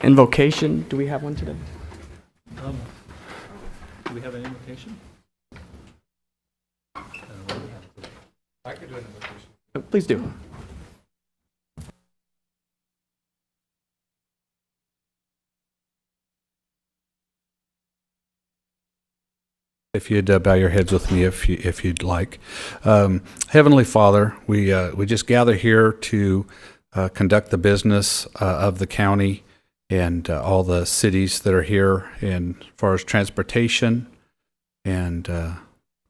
Invocation, do we have one today? Do we have an invitation? I could do an invitation. Please do. If you'd bow your heads with me, if you'd like. Heavenly Father, we just gather here to conduct the business of the county and all the cities that are here, and as far as transportation and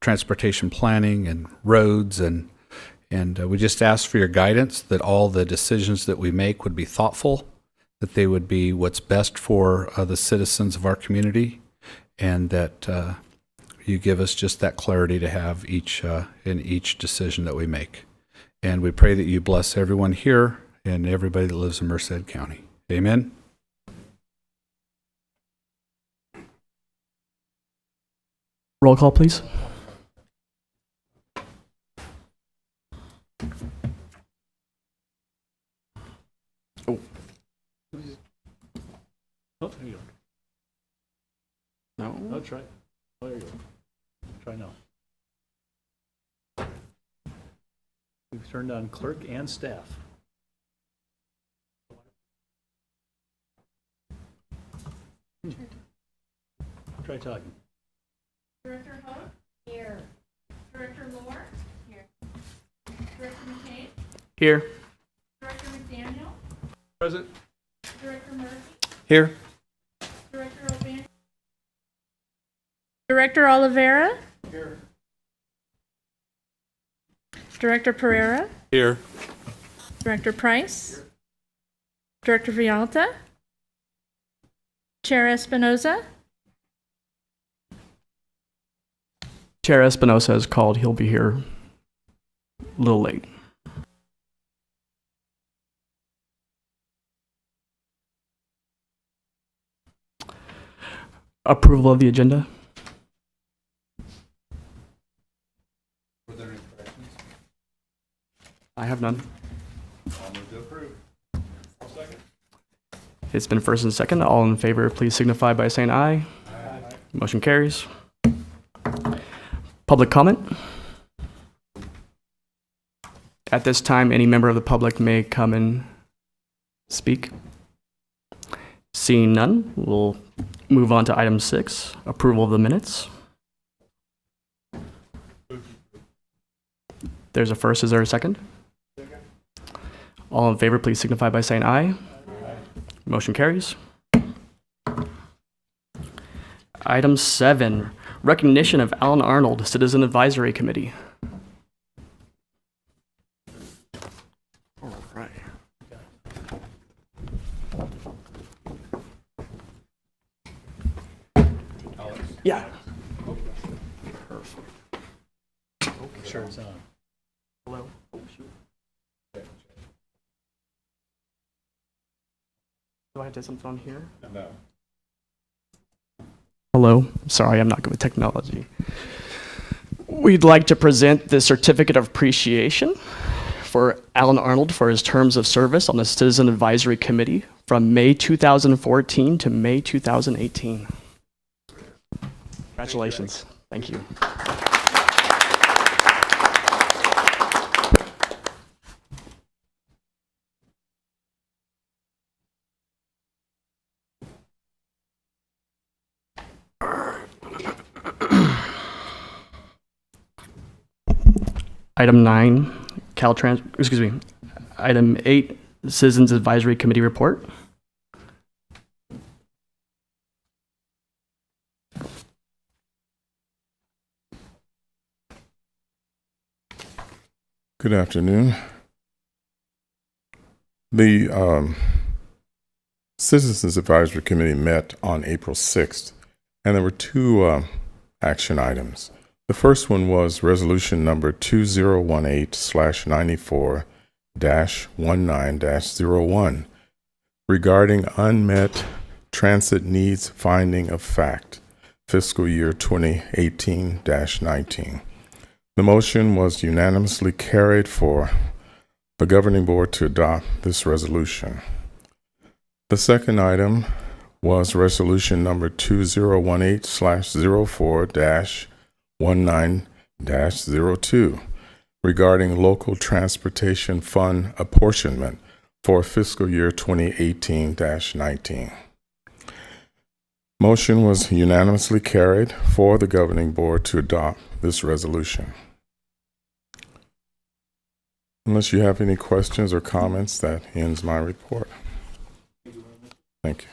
transportation planning and roads, and we just ask for your guidance that all the decisions that we make would be thoughtful, that they would be what's best for the citizens of our community, and that you give us just that clarity to have in each decision that we make. And we pray that you bless everyone here and everybody that lives in Merced County. Amen. Roll call, please. Oh, there you go. No. Oh, try. Oh, there you go. Try now. We've turned on clerk and staff. Try talking. Director Hope? Here. Director Moore? Here. Director McCain? Here. Director McDaniel? Present. Director Murphy? Here. Director O'Bannon? Director Oliveira? Here. Director Pereira? Here. Director Price? Here. Director Vialta? Chair Espinoza? Chair Espinosa is called. He'll be here a little late. Approval of the agenda. Were there any corrections? I have none. I'll move to approve. I'll second. It's been first and second. All in favor, please signify by saying aye. Aye. Motion carries. Public comment. At this time, any member of the public may come and speak. Seeing none, we'll move on to item 6, approval of the minutes. There's a first. Is there a second? Second. All in favor, please signify by saying aye. Aye. Motion carries. Item 7, recognition of Alan Arnold, Citizen Advisory Committee. All right. Yeah. Perfect. Sure it's on. Hello. Oh, shoot. Do I have to do something on here? No. Hello. Sorry, I'm not good with technology. We'd like to present the certificate of appreciation for Alan Arnold for his terms of service on the Citizen Advisory Committee from May 2014 to May 2018. Congratulations. Thank you. Item 9, Item 8, Citizens Advisory Committee report. Good afternoon. The Citizens Advisory Committee met on April 6th, and there were two action items. The first one was resolution number 2018/94-19-01 regarding unmet transit needs finding of fact, fiscal year 2018-19. The motion was unanimously carried for the governing board to adopt this resolution. The second item was resolution number 2018/04-19-02 regarding local transportation fund apportionment for fiscal year 2018-19. Motion was unanimously carried for the governing board to adopt this resolution. Unless you have any questions or comments, that ends my report. Thank you.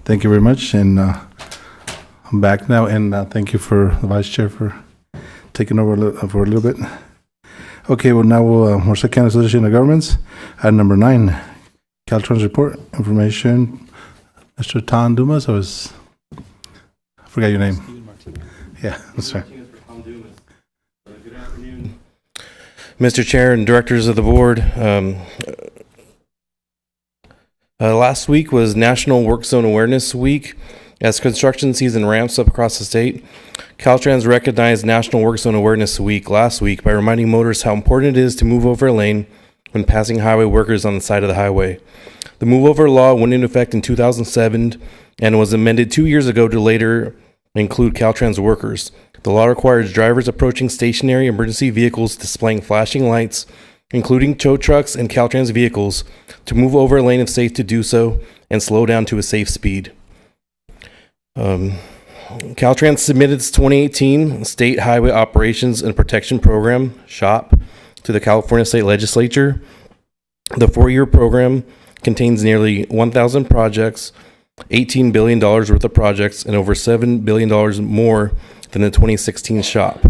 Thank you very much, and I'm back now, and thank you for the Vice Chair for taking over for a little bit. Okay, well now Merced County Association of Governments, item number 9, Caltrans report, information. Mr. Tan Dumas, I forgot your name. Yeah, that's right. Good afternoon, Mr. Chair and directors of the board. Last week was National Work Zone Awareness Week. As construction season ramps up across the state, Caltrans recognized National Work Zone Awareness Week last week by reminding motorists how important it is to move over a lane when passing highway workers on the side of the highway. The move over law went into effect in 2007 and was amended 2 years ago to later include Caltrans workers. The law requires drivers approaching stationary emergency vehicles displaying flashing lights, including tow trucks and Caltrans vehicles, to move over a lane if safe to do so and slow down to a safe speed. Caltrans submitted its 2018 State Highway Operations and Protection Program, SHOP, to the California State Legislature. The 4-year program contains nearly 1,000 projects, $18 billion worth of projects, and over $7 billion more than the 2016 SHOP.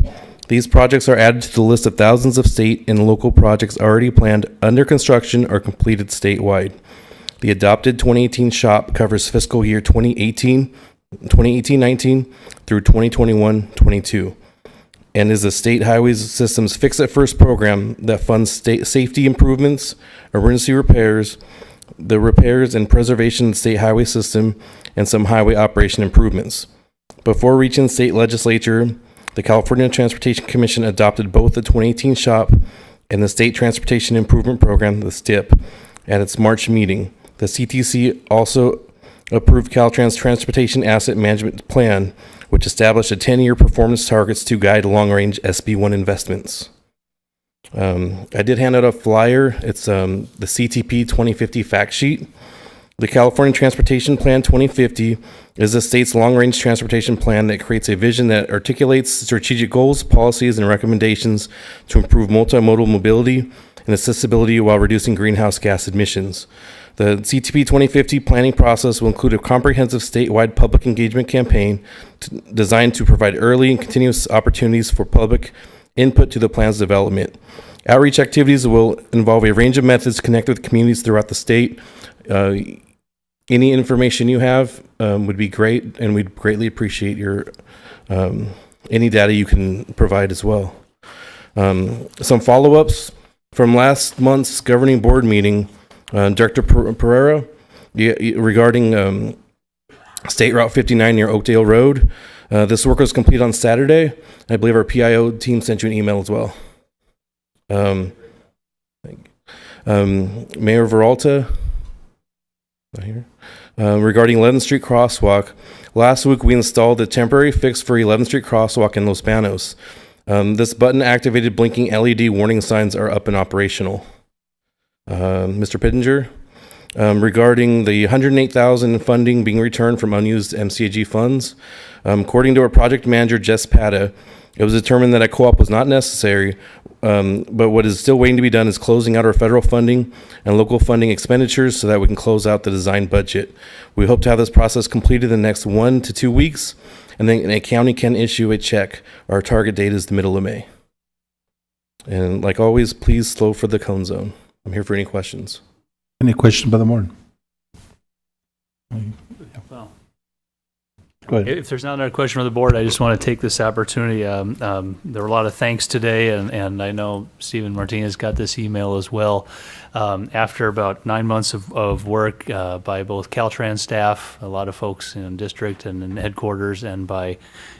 These projects are added to the list of thousands of state and local projects already planned, under construction, or completed statewide. The adopted 2018 SHOP covers fiscal year 2018-19 through 2021-22, and is the State Highways System's Fix It First program that funds state safety improvements, emergency repairs, the repairs and preservation of the state highway system, and some highway operation improvements. Before reaching the state legislature, the California Transportation Commission adopted both the 2018 SHOP and the State Transportation Improvement Program, the STIP, at its March meeting. The CTC also approved Caltrans' Transportation Asset Management Plan, which established a 10-year performance targets to guide long-range SB1 investments. I did hand out a flyer. It's the CTP 2050 fact sheet. The California Transportation Plan 2050 is the state's long-range transportation plan that creates a vision that articulates strategic goals, policies, and recommendations to improve multimodal mobility and accessibility while reducing greenhouse gas emissions. The CTP 2050 planning process will include a comprehensive statewide public engagement campaign designed to provide early and continuous opportunities for public input to the plan's development. Outreach activities will involve a range of methods to connect with communities throughout the state. Any information you have would be great, and we'd greatly appreciate your any data you can provide as well. Some follow-ups from last month's governing board meeting. Director Pereira, regarding State Route 59 near Oakdale Road. This work was completed on Saturday. I believe our PIO team sent you an email as well. Mayor Veralta, not here. Regarding 11th Street Crosswalk, last week we installed a temporary fix for 11th Street Crosswalk in Los Banos. This button-activated blinking LED warning signs are up and operational. Mr. Pittenger, regarding the $108,000 in funding being returned from unused MCAG funds. According to our project manager, Jess Pata, it was determined that a co-op was not necessary, but what is still waiting to be done is closing out our federal funding and local funding expenditures so that we can close out the design budget. We hope to have this process completed in the next 1 to 2 weeks, and then a county can issue a check. Our target date is the middle of May. And like always, please slow for the cone zone. I'm here for any questions. Any questions by the board? Well, Go ahead. If there's not another question from the board, I just want to take this opportunity. There were a lot of thanks today, and I know Stephen Martinez got this email as well. After about 9 months of work by both Caltrans staff, a lot of folks in district and in headquarters, and by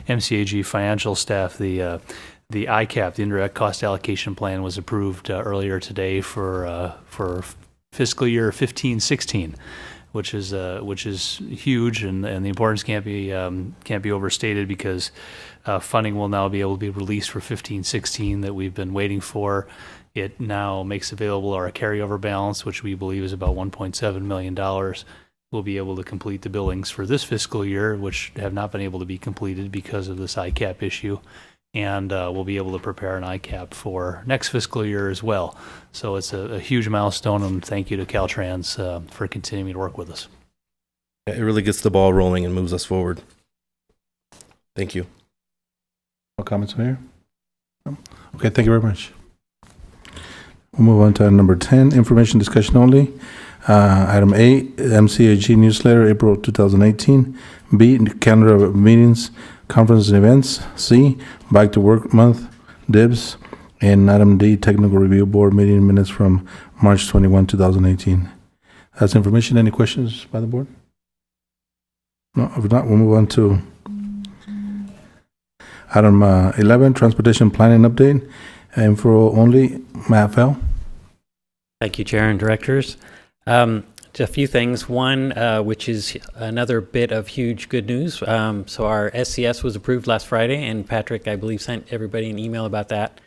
MCAG financial staff, the ICAP, the indirect cost allocation plan, was approved earlier today for fiscal year 15-16. Which is huge, and the importance can't be overstated, because funding will now be able to be released for 15-16 that we've been waiting for. It now makes available our carryover balance, which we believe is about $1.7 million. We'll be able to complete the billings for this fiscal year, which have not been able to be completed because of this ICAP issue. And we'll be able to prepare an ICAP for next fiscal year as well. So it's a huge milestone, and thank you to Caltrans for continuing to work with us. It really gets the ball rolling and moves us forward. Thank you. No comments from here? No? Okay, thank you very much. We'll move on to item number 10, information discussion only. Item A, MCAG newsletter, April 2018. B, calendar of meetings, conferences and events. C, back to work month, DIBS. And item D, technical review board meeting minutes from March 21, 2018. That's information. Any questions by the board? No, if not, we'll move on to item 11, transportation planning update. Info only. Matt Fell. Thank you, Chair and Directors. Just a few things. One, which is another bit of huge good news. So our SCS was approved last Friday, and Patrick, I believe, sent everybody an email about that.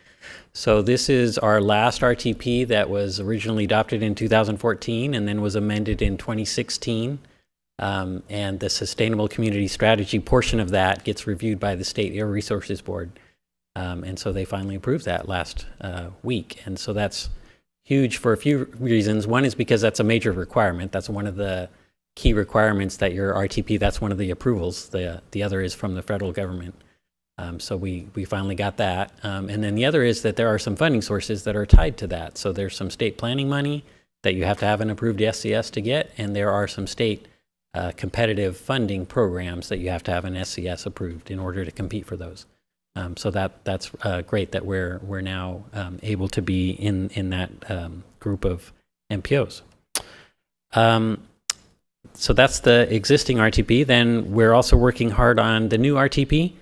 So this is our last RTP that was originally adopted in 2014 and then was amended in 2016. And the Sustainable Community Strategy portion of that gets reviewed by the State Air Resources Board. And so they finally approved that last week. And so that's huge for a few reasons. One is because that's a major requirement. That's one of the key requirements that your RTP, that's one of the approvals. The other is from the federal government. So we finally got that. And then the other is that there are some funding sources that are tied to that. So there's some state planning money that you have to have an approved SCS to get, and there are some state competitive funding programs that you have to have an SCS approved in order to compete for those. So that's great that we're now able to be in that group of MPOs. So that's the existing RTP. Then we're also working hard on the new RTP,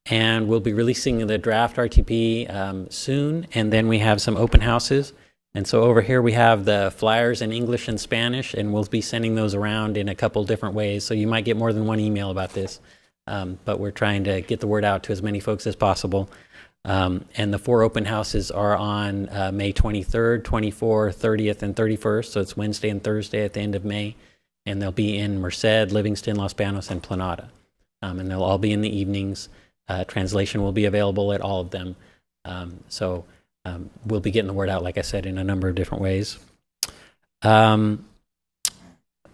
and we'll be releasing the draft RTP soon. And then we have some open houses. And so over here we have the flyers in English and Spanish, and we'll be sending those around in a couple different ways. So you might get more than one email about this. But we're trying to get the word out to as many folks as possible. And the 4 open houses are on May 23rd, 24th, 30th, and 31st. So it's Wednesday and Thursday at the end of May. And they'll be in Merced, Livingston, Los Banos, and Planada. And they'll all be in the evenings. Translation will be available at all of them. So we'll be getting the word out, like I said, in a number of different ways.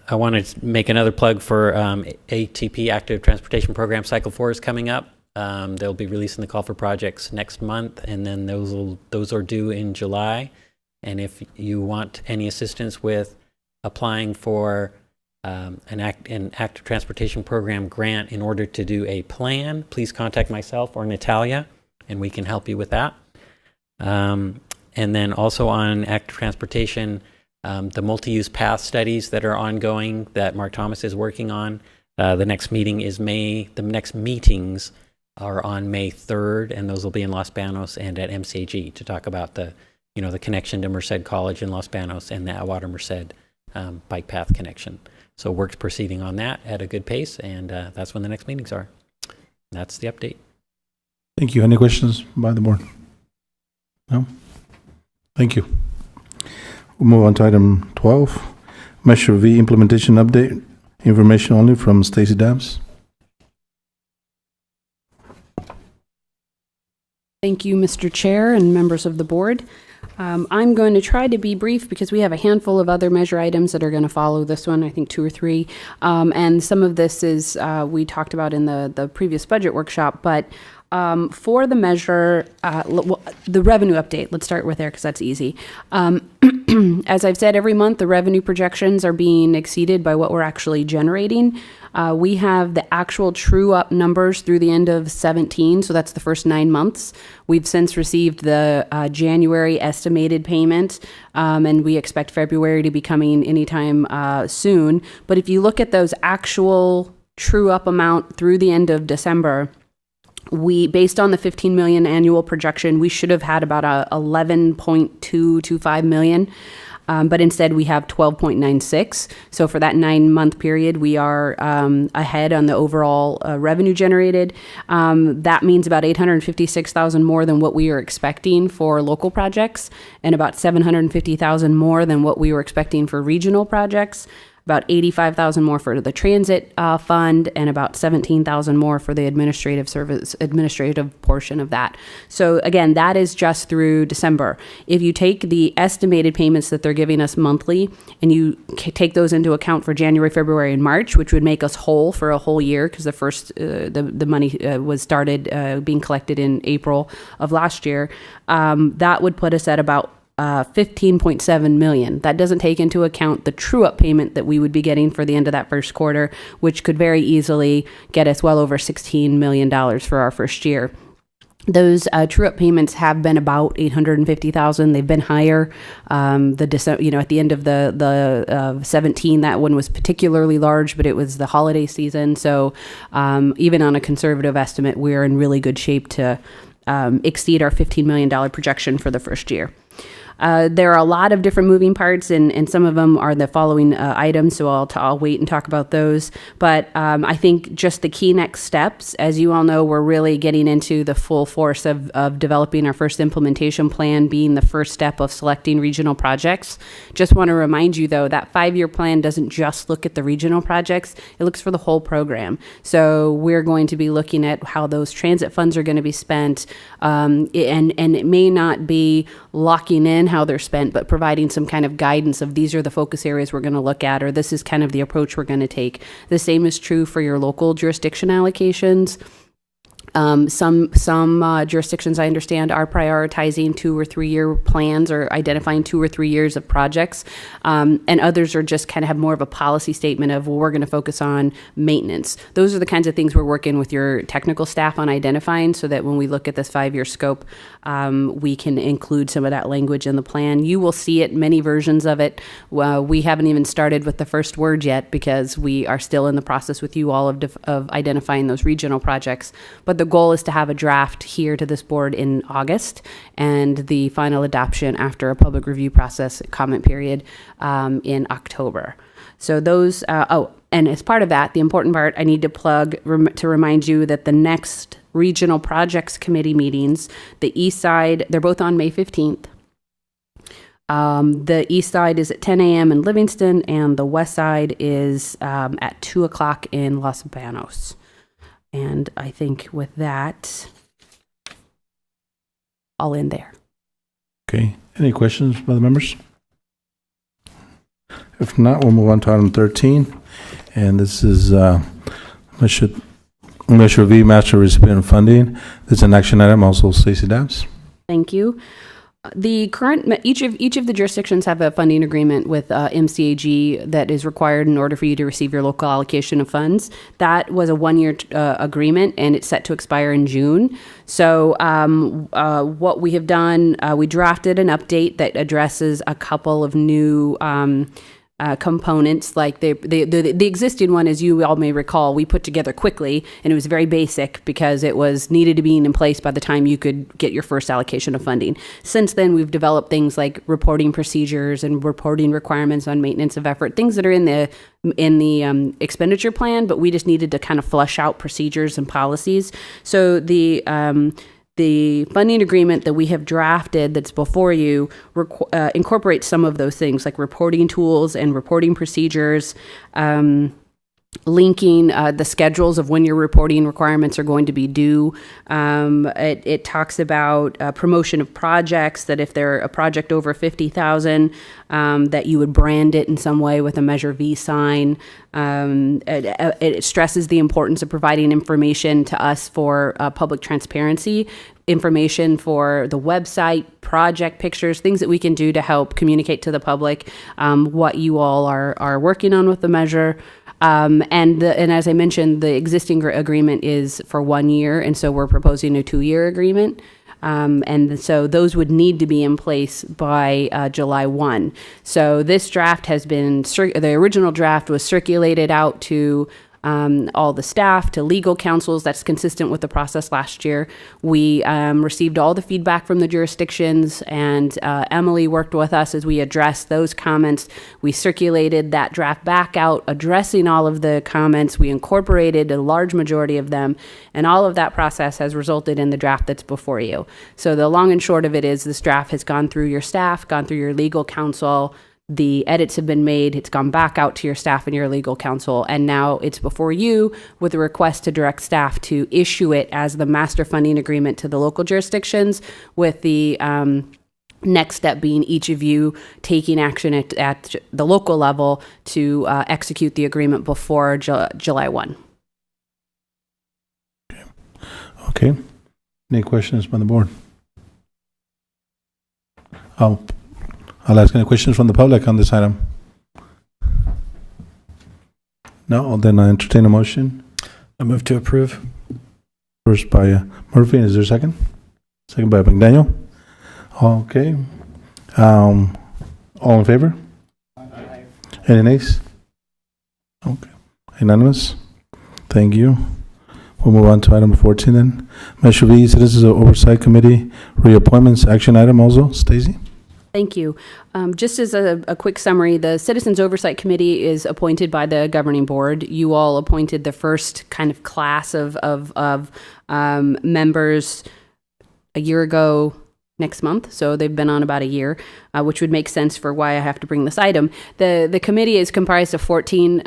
I want to make another plug for ATP Active Transportation Program Cycle 4 is coming up. They'll be releasing the call for projects next month, and then those are due in July. And if you want any assistance with applying for an Active Transportation Program grant in order to do a plan, please contact myself or Natalia, and we can help you with that. And then also on Active Transportation, the multi-use path studies that are ongoing that Mark Thomas is working on. The next meeting is the next meetings are on May 3rd, and those will be in Los Banos and at MCAG to talk about the connection to Merced College in Los Banos and the Atwater Merced bike path connection. So work's proceeding on that at a good pace, and that's when the next meetings are. That's the update. Thank you. Any questions by the board? No? Thank you. We'll move on to item 12, Measure V implementation update, information only from Stacy Dabbs. Thank you, Mr. Chair and members of the board. I'm going to try to be brief because we have a handful of other measure items that are going to follow this one, I think 2 or 3. And some of this is we talked about in the previous budget workshop, but For the measure, the revenue update, let's start with there because that's easy. As I've said, every month the revenue projections are being exceeded by what we're actually generating. We have the actual true up numbers through the end of 17, so that's the first 9 months. We've since received the January estimated payment, and we expect February to be coming anytime soon. But if you look at those actual true up amount through the end of December, based on the 15 million annual projection, we should have had about 11.225 million. But instead we have 12.96. So for that 9-month period, we are ahead on the overall revenue generated. That means about 856,000 more than what we were expecting for local projects, and about 750,000 more than what we were expecting for regional projects. About 85,000 more for the transit fund, and about 17,000 more for the administrative portion of that. So again, that is just through December. If you take the estimated payments that they're giving us monthly, and you take those into account for January, February, and March, which would make us whole for a whole year, because the first the money was started being collected in April of last year, that would put us at about 15.7 million. That doesn't take into account the true-up payment that we would be getting for the end of that first quarter, which could very easily get us well over $16 million for our first year. Those true-up payments have been about 850,000. They've been higher. At the end of the 17, that one was particularly large, but it was the holiday season. So even on a conservative estimate, we're in really good shape to exceed our $15 million projection for the first year. There are a lot of different moving parts, and some of them are the following items, so I'll wait and talk about those. But I think just the key next steps, as you all know, we're really getting into the full force of developing our first implementation plan, being the first step of selecting regional projects. Just want to remind you, though, that 5-year plan doesn't just look at the regional projects, it looks for the whole program. So we're going to be looking at how those transit funds are going to be spent, and it may not be locking in how they're spent, but providing some kind of guidance of these are the focus areas we're going to look at, or this is kind of the approach we're going to take. The same is true for your local jurisdiction allocations. Some jurisdictions, I understand, are prioritizing 2 or 3 year plans, or identifying 2 or 3 years of projects, and others are just kind of have more of a policy statement of, well, we're going to focus on maintenance. Those are the kinds of things we're working with your technical staff on identifying, so that when we look at this 5-year scope, we can include some of that language in the plan. You will see it, many versions of it. We haven't even started with the first word yet, because we are still in the process with you all of identifying those regional projects. But the goal is to have a draft here to this board in August, and the final adoption after a public review process comment period in October. So those, and as part of that, the important part I need to plug to remind you that the next regional projects committee meetings, the east side, they're both on May 15th. The east side is at 10 a.m. in Livingston, and the west side is at 2 o'clock in Los Banos. And I think with that, I'll end there. Okay. Any questions by the members? If not, we'll move on to item 13. And this is Measure V, Master Recipient Funding. This is an action item. Also, Stacey Dabbs. Thank you. The current each of the jurisdictions have a funding agreement with MCAG that is required in order for you to receive your local allocation of funds. That was a 1-year agreement, and it's set to expire in June. So what we have done, we drafted an update that addresses a couple of new components. Like the existing one, as you all may recall, we put together quickly, and it was very basic because it was needed to be in place by the time you could get your first allocation of funding. Since then, we've developed things like reporting procedures and reporting requirements on maintenance of effort, things that are in the expenditure plan, but we just needed to kind of flush out procedures and policies. So the funding agreement that we have drafted that's before you incorporates some of those things, like reporting tools and reporting procedures. linking the schedules of when your reporting requirements are going to be due. It talks about promotion of projects, that if they're a project over 50,000, that you would brand it in some way with a Measure V sign. It stresses the importance of providing information to us for public transparency, information for the website, project pictures, things that we can do to help communicate to the public what you all are working on with the measure. And as I mentioned, the existing agreement is for 1 year, and so we're proposing a 2-year agreement. And so those would need to be in place by July 1. So this draft has been, the original draft was circulated out to all the staff, to legal counsels. That's consistent with the process last year. We received all the feedback from the jurisdictions, and Emily worked with us as we addressed those comments. We circulated that draft back out, addressing all of the comments. We incorporated a large majority of them, and all of that process has resulted in the draft that's before you. So the long and short of it is this draft has gone through your staff, gone through your legal counsel. The edits have been made, it's gone back out to your staff and your legal counsel, and now it's before you with a request to direct staff to issue it as the master funding agreement to the local jurisdictions, with the next step being each of you taking action at the local level to execute the agreement before July 1. Okay. Any questions from the board? I'll ask any questions from the public on this item. No, then I entertain a motion. I move to approve. First by Murphy, is there a second? Second by McDaniel. Okay. All in favor? Aye. Any nays? Okay. Unanimous. Thank you. We'll move on to item 14 then. Measure V, Citizens Oversight Committee reappointments, action item also. Stacy? Thank you. Just as a quick summary, the Citizens Oversight Committee is appointed by the Governing Board. You all appointed the first kind of class of members a year ago next month, so they've been on about a year, which would make sense for why I have to bring this item. The committee is comprised of 14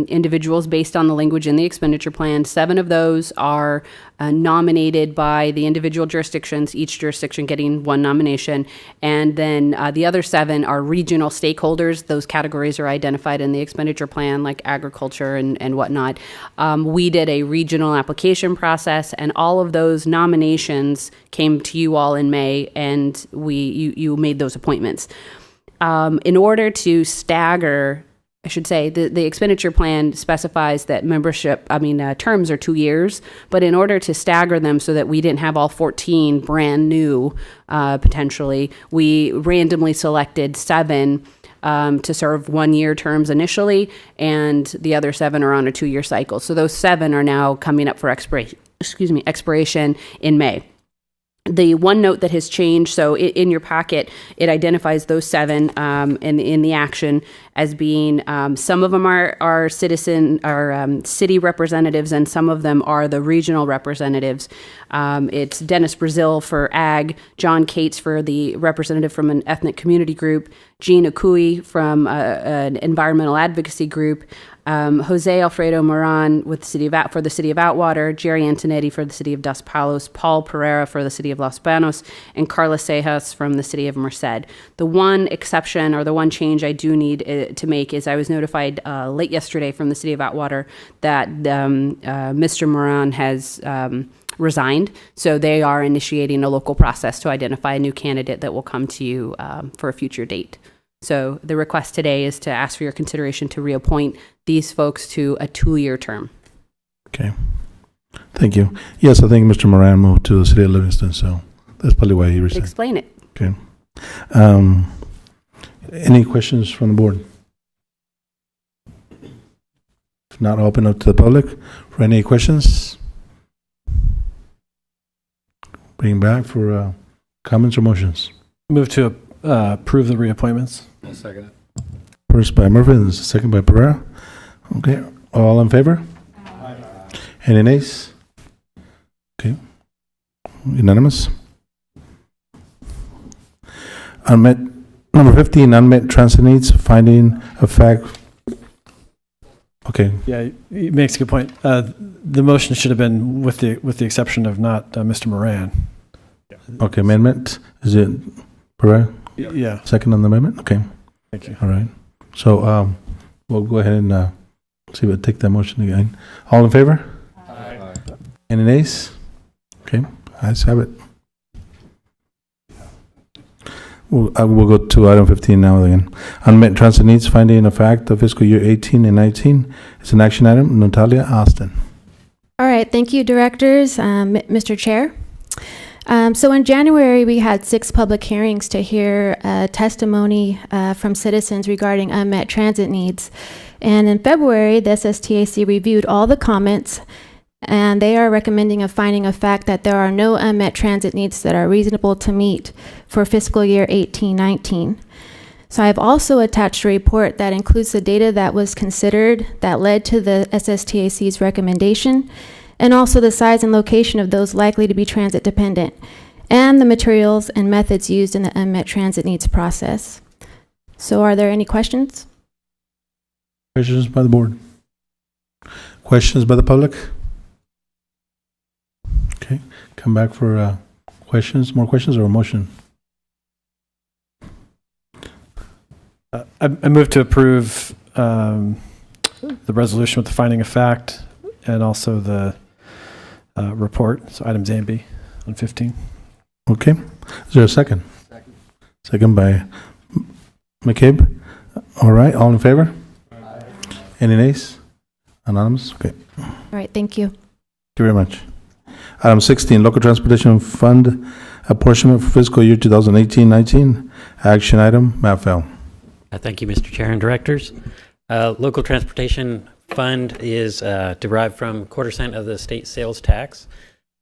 individuals based on the language in the expenditure plan. 7 of those are nominated by the individual jurisdictions, each jurisdiction getting 1 nomination, and then the other 7 are regional stakeholders. Those categories are identified in the expenditure plan, like agriculture and whatnot. We did a regional application process, and all of those nominations came to you all in May, and you made those appointments. In order to stagger, I should say, the expenditure plan specifies that terms are 2 years, but in order to stagger them so that we didn't have all 14 brand new, potentially, we randomly selected 7 to serve 1-year terms initially, and the other 7 are on a 2-year cycle. So those 7 are now coming up for expiration in May. The one note that has changed, so in your packet, it identifies those 7 in the action as being, some of them are city representatives, and some of them are the regional representatives. It's Dennis Brazil for Ag, John Cates for the representative from an ethnic community group, Jean Akui from an environmental advocacy group, Jose Alfredo Moran for the city of Atwater, Jerry Antonetti for the city of Dos Palos, Paul Pereira for the city of Los Banos, and Carla Cejas from the city of Merced. The one exception, or the one change I do need to make, is I was notified late yesterday from the city of Atwater that Mr. Moran has resigned, so they are initiating a local process to identify a new candidate that will come to you for a future date. So the request today is to ask for your consideration to reappoint these folks to a 2-year term. Okay. Thank you. Yes, I think Mr. Moran moved to the city of Livingston, so that's probably why he resigned. Explain it. Okay. Any questions from the board? If not, open up to the public for any questions. Bring back for comments or motions. Move to approve the reappointments. I'll second it. First by Murphy and second by Pereira. Okay. All in favor? Aye. Any nays? Okay. Unanimous. Number 15, unmet transit needs, finding of fact. Okay, Yeah, he makes a good point. The motion should have been with the exception of not Mr. Moran. okay, amendment, is it Pereira? Yeah, Second on the amendment? Okay, thank you. all right. So, we'll go ahead and, see, we'll take that motion again. All in favor? Aye. Any nays? Okay, ayes have it. We'll go to item 15 now again. Unmet transit needs, finding of fact of fiscal year 18 and 19. It's an action item. Natalia Austin. All right, thank you, directors, Mr. Chair. So in January, we had 6 public hearings to hear testimony from citizens regarding unmet transit needs. And in February, the SSTAC reviewed all the comments, and they are recommending a finding of fact that there are no unmet transit needs that are reasonable to meet for fiscal year 18-19. So I've also attached a report that includes the data that was considered that led to the SSTAC's recommendation, and also the size and location of those likely to be transit dependent, and the materials and methods used in the unmet transit needs process. So are there any questions? Questions by the board? Questions by the public? Okay, come back for questions, more questions or a motion? I move to approve the resolution with the finding of fact and also the report, so items A and B on 15. Okay, is there a second? Second by McCabe. All right, all in favor? Any nays? Anonymous? Okay, All right, thank you. thank you very much. Item 16, Local Transportation Fund apportionment for fiscal year 2018-19. Action item, MAFL. Thank you, Mr. Chair and directors. Local Transportation Fund is derived from 1/4% of the state sales tax,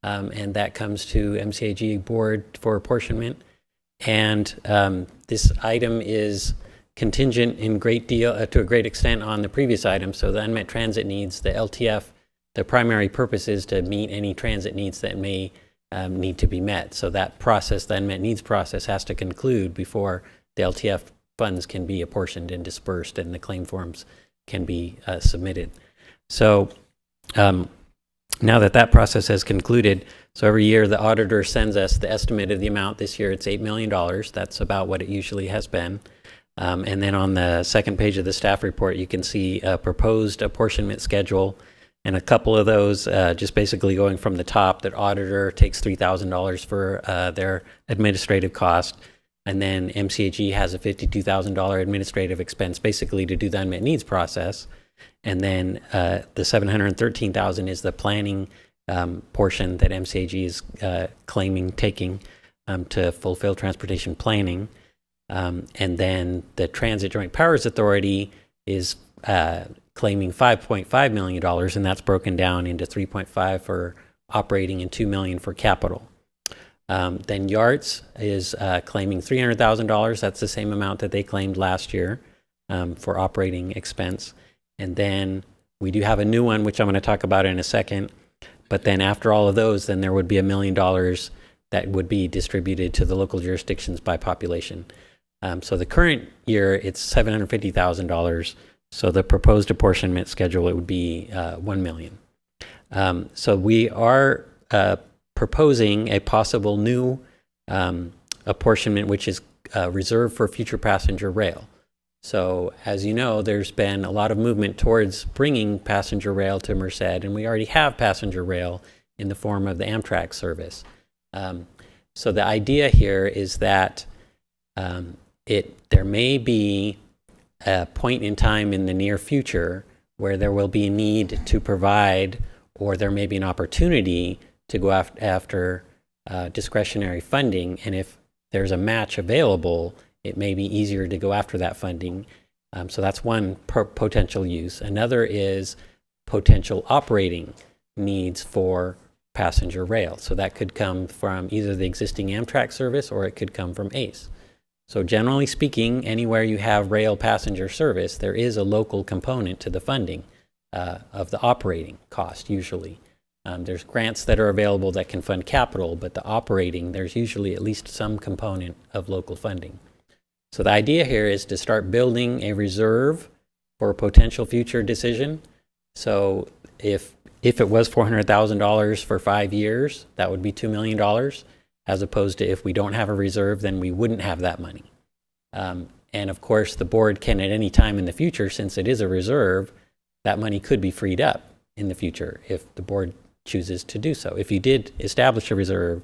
and that comes to MCAG Board for apportionment. And this item is contingent in to a great extent on the previous item. So the unmet transit needs, the LTF, the primary purpose is to meet any transit needs that may need to be met. So that process, the unmet needs process, has to conclude before the LTF funds can be apportioned and dispersed and the claim forms can be submitted. So now that process has concluded, so every year the auditor sends us the estimate of the amount. This year it's $8 million. That's about what it usually has been. And then on the second page of the staff report, you can see a proposed apportionment schedule, and a couple of those just basically going from the top. That auditor takes $3,000 for their administrative cost, and then MCAG has a $52,000 administrative expense basically to do the unmet needs process. And then the $713,000 is the planning portion that MCAG is taking to fulfill transportation planning. And then the Transit Joint Powers Authority is claiming $5.5 million, and that's broken down into $3.5 for operating and $2 million for capital. Then YARTS is claiming $300,000. That's the same amount that they claimed last year for operating expense. And then we do have a new one, which I'm going to talk about in a second. But then after all of those, then there would be $1 million that would be distributed to the local jurisdictions by population. So the current year, it's $750,000. So the proposed apportionment schedule, it would be $1 million. So we are proposing a possible new apportionment, which is reserved for future passenger rail. So as you know, there's been a lot of movement towards bringing passenger rail to Merced, and we already have passenger rail in the form of the Amtrak service. So the idea here is that there may be a point in time in the near future where there will be a need to provide, or there may be an opportunity to go after discretionary funding, and if there's a match available, it may be easier to go after that funding. So that's one potential use. Another is potential operating needs for passenger rail. So that could come from either the existing Amtrak service, or it could come from ACE. So generally speaking, anywhere you have rail passenger service, there is a local component to the funding of the operating cost usually. There's grants that are available that can fund capital, but the operating, there's usually at least some component of local funding. So the idea here is to start building a reserve for a potential future decision. So if it was $400,000 for 5 years, that would be $2 million, as opposed to if we don't have a reserve, then we wouldn't have that money. And of course, the board can at any time in the future, since it is a reserve, that money could be freed up in the future if the board chooses to do so. If you did establish a reserve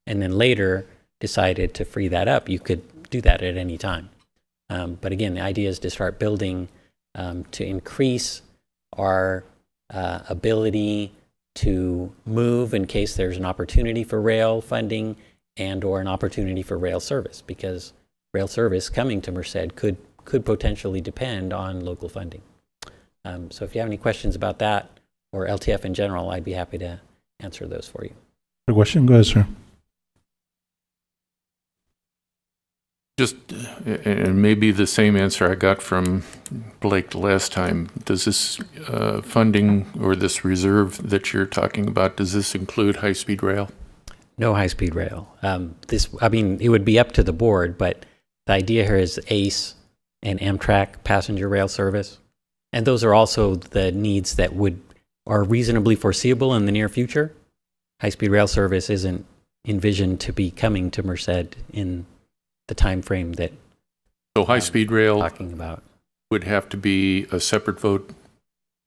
and then later decided to free that up, you could do that at any time. But again, the idea is to start building to increase our ability to move in case there's an opportunity for rail funding and or an opportunity for rail service, because rail service coming to Merced could potentially depend on local funding. So if you have any questions about that or LTF in general, I'd be happy to answer those for you. Your question? Go ahead, sir. Just, and maybe the same answer I got from Blake the last time. Does this funding or this reserve that you're talking about, does this include high-speed rail? No high-speed rail. It would be up to the board, but the idea here is ACE and Amtrak passenger rail service. And those are also the needs that are reasonably foreseeable in the near future. High-speed rail service isn't envisioned to be coming to Merced in the time frame that so high-speed rail talking about would have to be a separate vote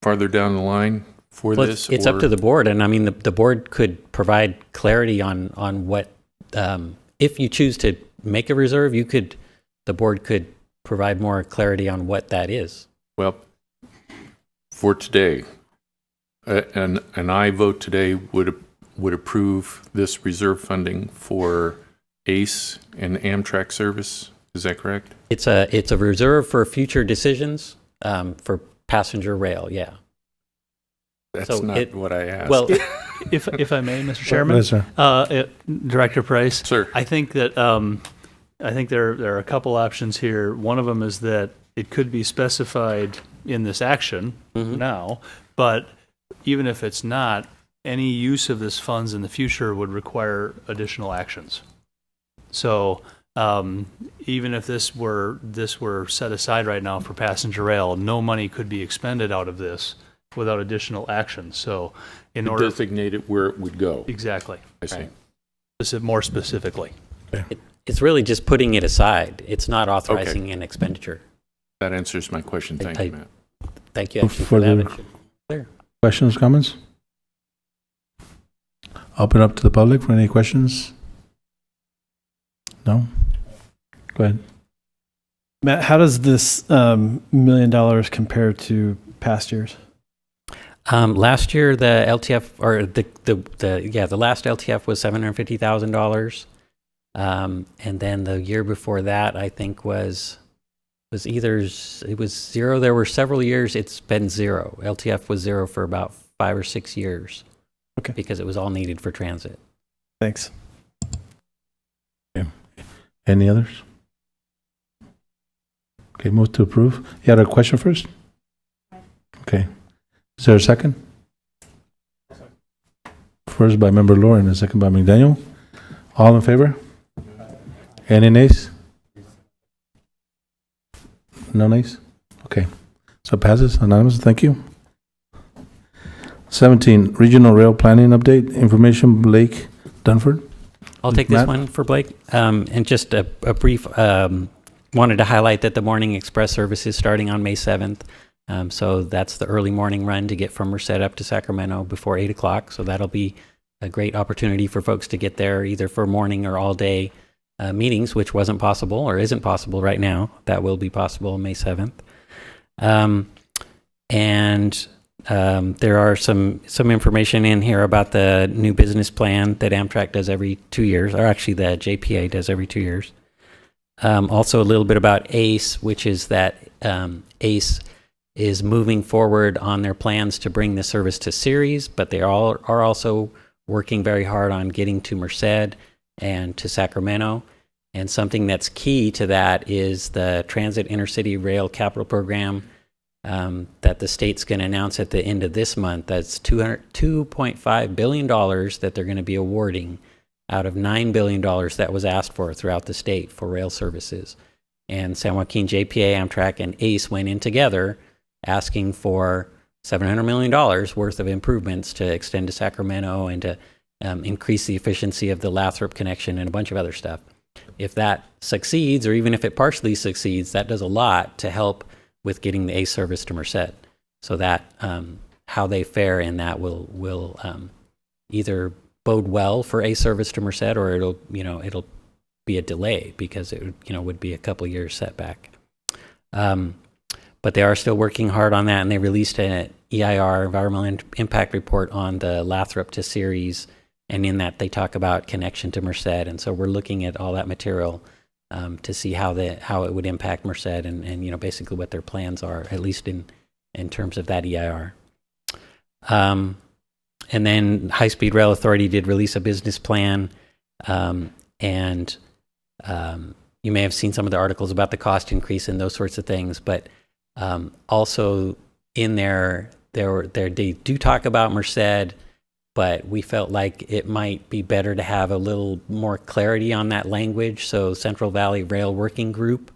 farther down the line for this? It's up to the board, and I mean the board could provide clarity on what if you choose to make a reserve, the board could provide more clarity on what that is. Well, for today, and I vote today would approve this reserve funding for ACE and Amtrak service. Is that correct? It's a reserve for future decisions for passenger rail. Yeah. That's not what I asked. Well, if I may, Mr. Chairman, Yes, sir. Director Price, sir. I think that there are a couple options here. One of them is that it could be specified in this action now, but even if it's not, any use of this funds in the future would require additional actions. So even if this were set aside right now for passenger rail, no money could be expended out of this without additional action. So in order to designate it where it would go. Exactly. I see. Right. More specifically. It's really just putting it aside. It's not authorizing an expenditure. That answers my question. Thank you, Matt. Thank you actually for that. It should be clear. Questions, comments? Open up to the public for any questions. No? Go ahead. Matt, how does this $1 million compare to past years? Last year, the LTF or the last LTF was $750,000, and then the year before that, I think was zero. There were several years it's been zero. LTF was zero for about 5 or 6 years. Okay. Because it was all needed for transit. Thanks. Okay. Any others? Okay, move to approve. You had a question first? Okay. Is there a second? First by Member Lauren and second by McDaniel. All in favor? Any nays? No nays? Okay. So it passes. Anonymous, thank you. 17, Regional Rail Planning Update. Information, Blake Dunford. I'll take this Matt? one for Blake. And just a brief, wanted to highlight that the morning express service is starting on May 7th. So that's the early morning run to get from Merced up to Sacramento before 8 o'clock. So that'll be a great opportunity for folks to get there either for morning or all day meetings, which wasn't possible or isn't possible right now. That will be possible on May 7th. There are some information in here about the new business plan that Amtrak does every 2 years, or actually the JPA does every 2 years. Also a little bit about ACE, which is that ACE is moving forward on their plans to bring the service to series, but they are also working very hard on getting to Merced and to Sacramento. And something that's key to that is the Transit Intercity Rail Capital Program that the state's going to announce at the end of this month. That's $2.5 billion that they're going to be awarding out of $9 billion that was asked for throughout the state for rail services. And San Joaquin JPA, Amtrak, and ACE went in together asking for $700 million worth of improvements to extend to Sacramento and to increase the efficiency of the Lathrop connection and a bunch of other stuff. If that succeeds, or even if it partially succeeds, that does a lot to help with getting the ACE service to Merced. So that how they fare in that will either bode well for ACE service to Merced, or it'll be a delay because it would be a couple years setback. But they are still working hard on that, and they released an EIR, Environmental Impact Report, on the Lathrop to Ceres, and in that they talk about connection to Merced, and so we're looking at all that material to see how it would impact Merced, and basically what their plans are, at least in terms of that EIR. And then High Speed Rail Authority did release a business plan, and you may have seen some of the articles about the cost increase and those sorts of things, but also in there they do talk about Merced, but we felt like it might be better to have a little more clarity on that language. So Central Valley Rail Working Group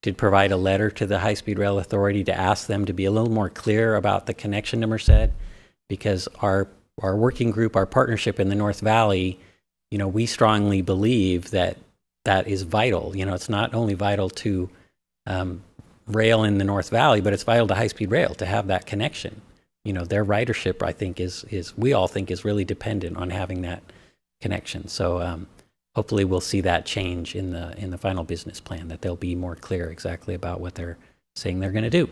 did provide a letter to the High Speed Rail Authority to ask them to be a little more clear about the connection to Merced, because our working group, our partnership in the North Valley, we strongly believe that is vital. It's not only vital to rail in the North Valley, but it's vital to high-speed rail to have that connection. Their ridership, I think, we all think is really dependent on having that connection. So hopefully we'll see that change in the final business plan, that they'll be more clear exactly about what they're saying they're going to do.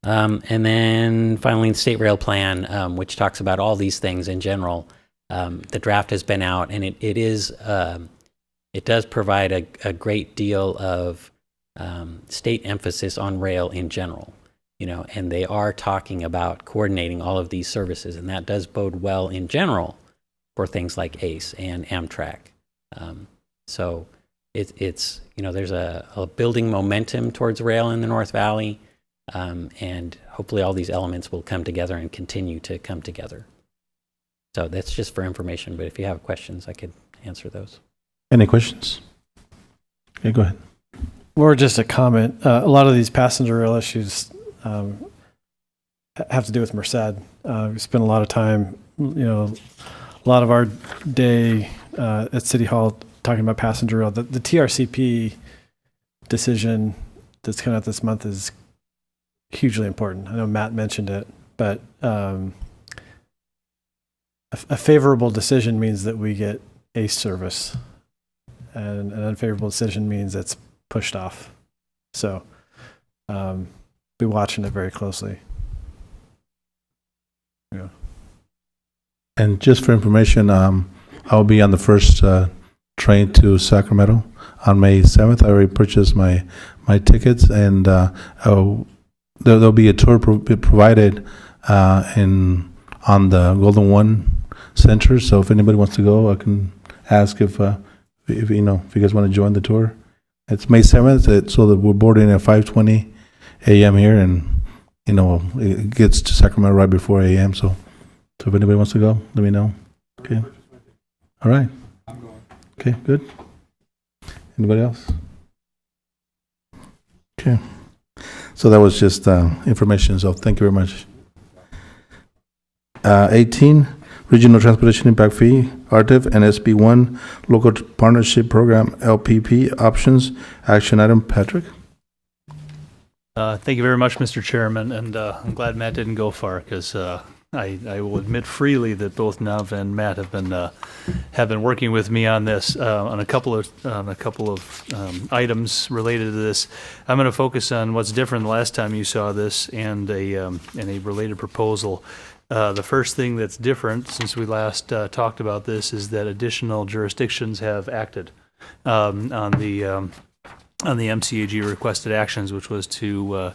And then finally, the State Rail Plan, which talks about all these things in general. The draft has been out, and it does provide a great deal of state emphasis on rail in general, and they are talking about coordinating all of these services, and that does bode well in general for things like ACE and Amtrak. So it's there's a building momentum towards rail in the North Valley, and hopefully all these elements will come together and continue to come together. So that's just for information, but if you have questions, I could answer those. Any questions? Okay, go ahead. Or just a comment. A lot of these passenger rail issues have to do with Merced. We spend a lot of time, a lot of our day at City Hall talking about passenger rail. The TRCP decision that's coming out this month is hugely important. I know Matt mentioned it, but a favorable decision means that we get ACE service, and an unfavorable decision means it's pushed off. So be watching it very closely. Yeah. And just for information, I'll be on the first train to Sacramento on May 7th. I already purchased my tickets, and there'll be a tour provided on the Golden One Center. So if anybody wants to go, I can ask if you guys want to join the tour. It's May 7th, so that we're boarding at 5:20 a.m. here, and it gets to Sacramento right before a.m. So if anybody wants to go, let me know. Okay. All right. I'm going. Okay, good. Anybody else? Okay. So that was just information, so thank you very much. 18, Regional Transportation Impact Fee, RTIF, and SB1, Local Partnership Program, LPP, options. Action item, Patrick. Thank you very much, Mr. Chairman, and I'm glad Matt didn't go far, because I will admit freely that both Nav and Matt have been working with me on this on a couple of items related to this. I'm going to focus on what's different than the last time you saw this, and a related proposal. The first thing that's different since we last talked about this is that additional jurisdictions have acted on the MCAG requested actions, which was to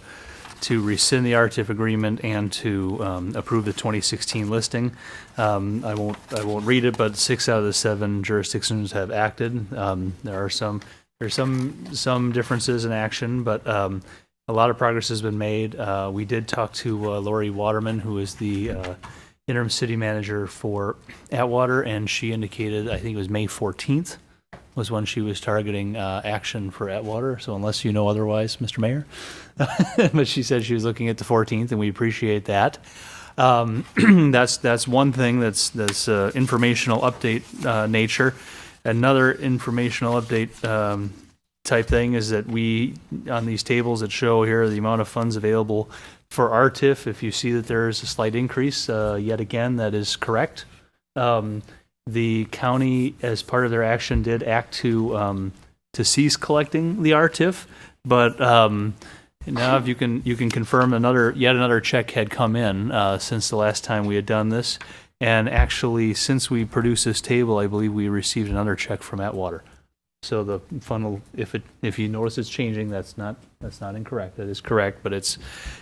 rescind the RTIF agreement and to approve the 2016 listing. I won't read it, but 6 out of the 7 jurisdictions have acted. There's some differences in action, but a lot of progress has been made. We did talk to Lori Waterman, who is the interim city manager for Atwater, and she indicated, I think it was May 14th, was when she was targeting action for Atwater. So unless you know otherwise, Mr. Mayor. But she said she was looking at the 14th, and we appreciate that. That's one thing that's informational update nature. Another informational update type thing is that we, on these tables that show here the amount of funds available for RTIF, if you see that there is a slight increase, yet again, that is correct. The county, as part of their action, did act to cease collecting the RTIF, but now if you can confirm yet another check had come in since the last time we had done this, and actually since we produced this table, I believe we received another check from Atwater. So the funnel, if you notice it's changing, that's not incorrect. That is correct, but it's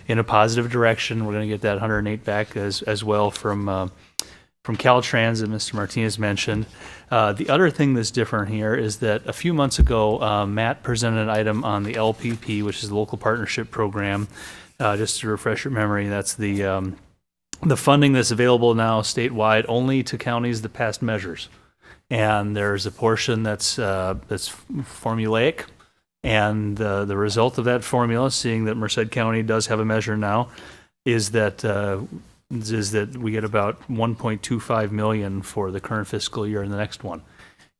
in a positive direction. We're going to get that 108 back as well from Caltrans that Mr. Martinez mentioned. The other thing that's different here is that a few months ago, Matt presented an item on the LPP, which is the Local Partnership Program. Just to refresh your memory, that's the funding that's available now statewide only to counties that passed measures. And there's a portion that's formulaic, and the result of that formula, seeing that Merced County does have a measure now, is that we get about $1.25 million for the current fiscal year and the next one.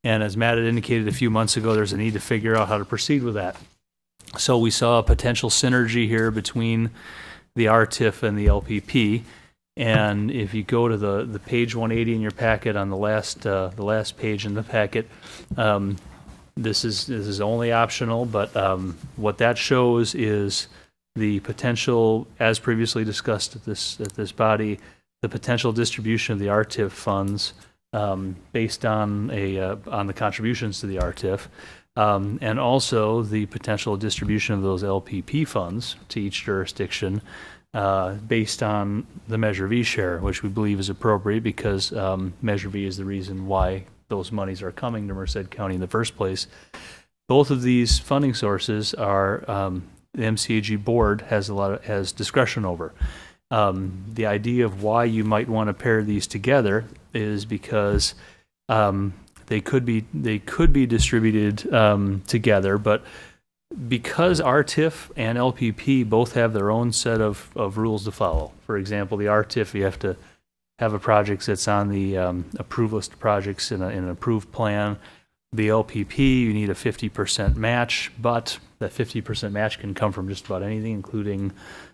And as Matt had indicated a few months ago, there's a need to figure out how to proceed with that. So we saw a potential synergy here between the RTIF and the LPP. And if you go to the page 180 in your packet, on the last page in the packet, this is only optional, but what that shows is the potential, as previously discussed at this body, the potential distribution of the RTIF funds based on the contributions to the RTIF, and also the potential distribution of those LPP funds to each jurisdiction based on the Measure V share, which we believe is appropriate because Measure V is the reason why those monies are coming to Merced County in the first place. Both of these funding sources are the MCAG board has discretion over. The idea of why you might want to pair these together is because they could be distributed together, but because RTIF and LPP both have their own set of rules to follow. For example, the RTIF, you have to have a project that's on the approved list of projects in an approved plan. The LPP, you need a 50% match, but that 50% match can come from just about anything, including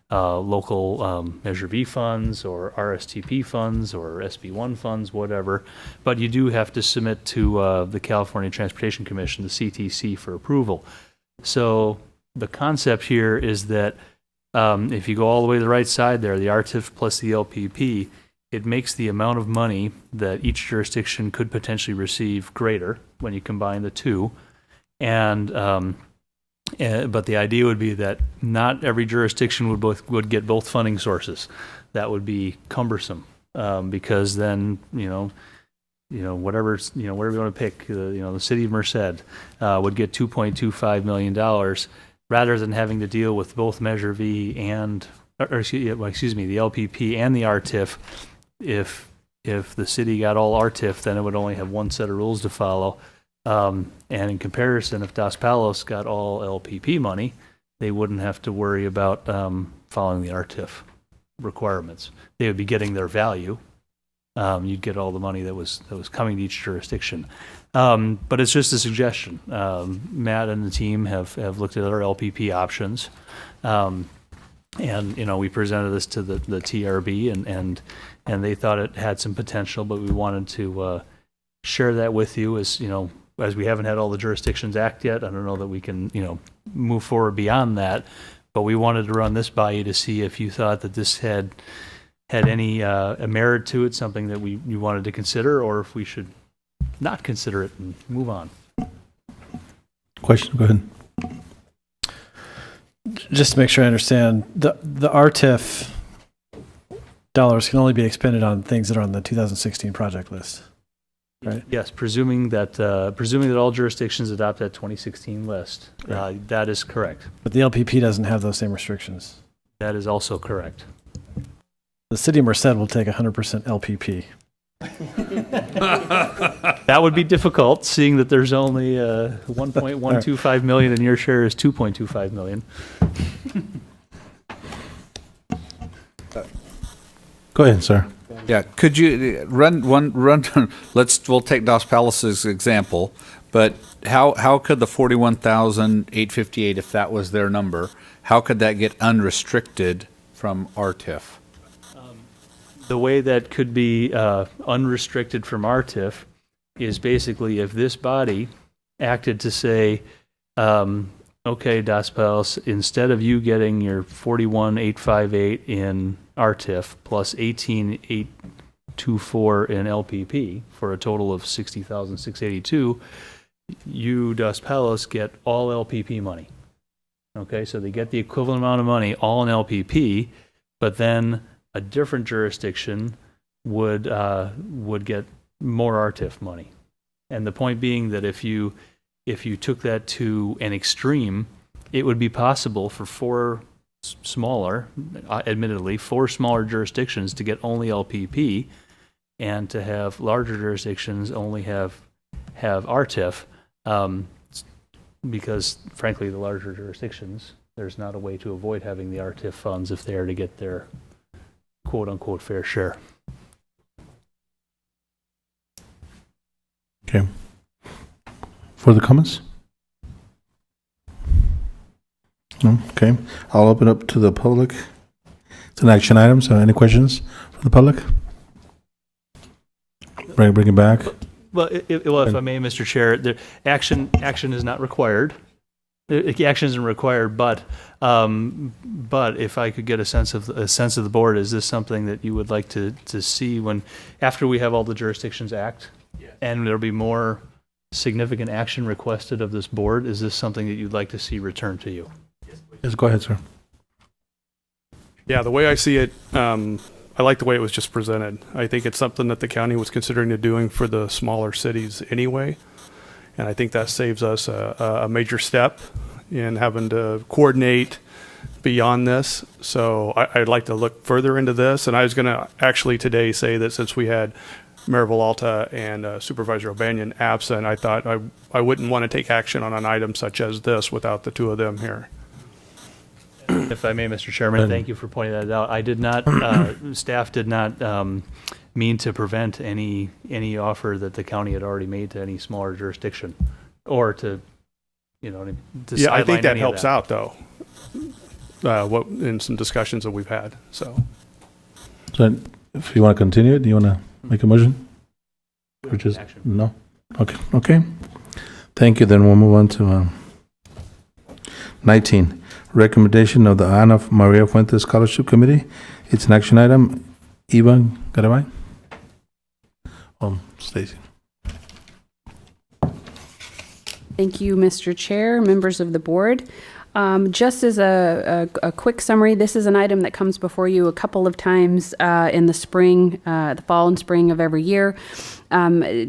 local Measure V funds or RSTP funds or SB1 funds, whatever. But you do have to submit to the California Transportation Commission, the CTC, for approval. So the concept here is that if you go all the way to the right side there, the RTIF plus the LPP, it makes the amount of money that each jurisdiction could potentially receive greater when you combine the two. And but the idea would be that not every jurisdiction would get both funding sources. That would be cumbersome because then whatever you want to pick, the city of Merced would get $2.25 million rather than having to deal with both Measure V the LPP and the RTIF. If the city got all RTIF, then it would only have one set of rules to follow. And in comparison, if Dos Palos got all LPP money, they wouldn't have to worry about following the RTIF requirements. They would be getting their value. You'd get all the money that was coming to each jurisdiction. But it's just a suggestion. Matt and the team have looked at other LPP options. And we presented this to the TRB and they thought it had some potential, but we wanted to share that with you as we haven't had all the jurisdictions act yet. I don't know that we can, move forward beyond that, but we wanted to run this by you to see if you thought that this had any merit to it, something that you wanted to consider, or if we should not consider it and move on. Question, go ahead. Just to make sure I understand, the RTIF dollars can only be expended on things that are on the 2016 project list, right? Yes, presuming that all jurisdictions adopt that 2016 list. That is correct. But the LPP doesn't have those same restrictions. That is also correct. The city of Merced will take 100% LPP. That would be difficult, seeing that there's only 1.125 million and your share is 2.25 million. Go ahead, sir. Yeah, could you run, we'll take Dos Palos' example, but how could the 41,858, if that was their number, how could that get unrestricted from RTIF? The way that could be unrestricted from RTIF is basically if this body acted to say, okay, Dos Palos, instead of you getting your 41,858 in RTIF plus 18,824 in LPP for a total of 60,682, you, Dos Palos, get all LPP money. Okay, so they get the equivalent amount of money all in LPP, but then a different jurisdiction would get more RTIF money. And the point being that if you took that to an extreme, it would be possible for four smaller jurisdictions to get only LPP, and to have larger jurisdictions only have RTIF, because frankly, the larger jurisdictions, there's not a way to avoid having the RTIF funds if they are to get their quote-unquote fair share. Okay. Further comments? No? Okay. I'll open up to the public. It's an action item, so any questions from the public? Bring it back. Well, if I may, Mr. Chair, the action is not required. Action isn't required, but if I could get a sense of the board, is this something that you would like to see after we have all the jurisdictions act, and there'll be more significant action requested of this board? Is this something that you'd like to see returned to you? Yes, go ahead, sir. Yeah, the way I see it, I like the way it was just presented. I think it's something that the county was considering doing for the smaller cities anyway. And I think that saves us a major step in having to coordinate beyond this. So I'd like to look further into this. And I was going to actually today say that since we had Mayor Villalta and Supervisor O'Banion absent, I thought I wouldn't want to take action on an item such as this without the two of them here. If I may, Mr. Chairman, thank you for pointing that out. I did not, staff did not mean to prevent any offer that the county had already made to any smaller jurisdiction, or to yeah, I think that helps out though. What in some discussions that we've had. So if you want to continue, do you want to make a motion? Or just no? Okay. Thank you. Then we'll move on to 19. Recommendation of the Ana Maria Fuentes Scholarship Committee. It's an action item. Ivan Garabay. Stacy. Thank you, Mr. Chair, members of the board. Just as a quick summary, this is an item that comes before you a couple of times in the spring, the fall and spring of every year.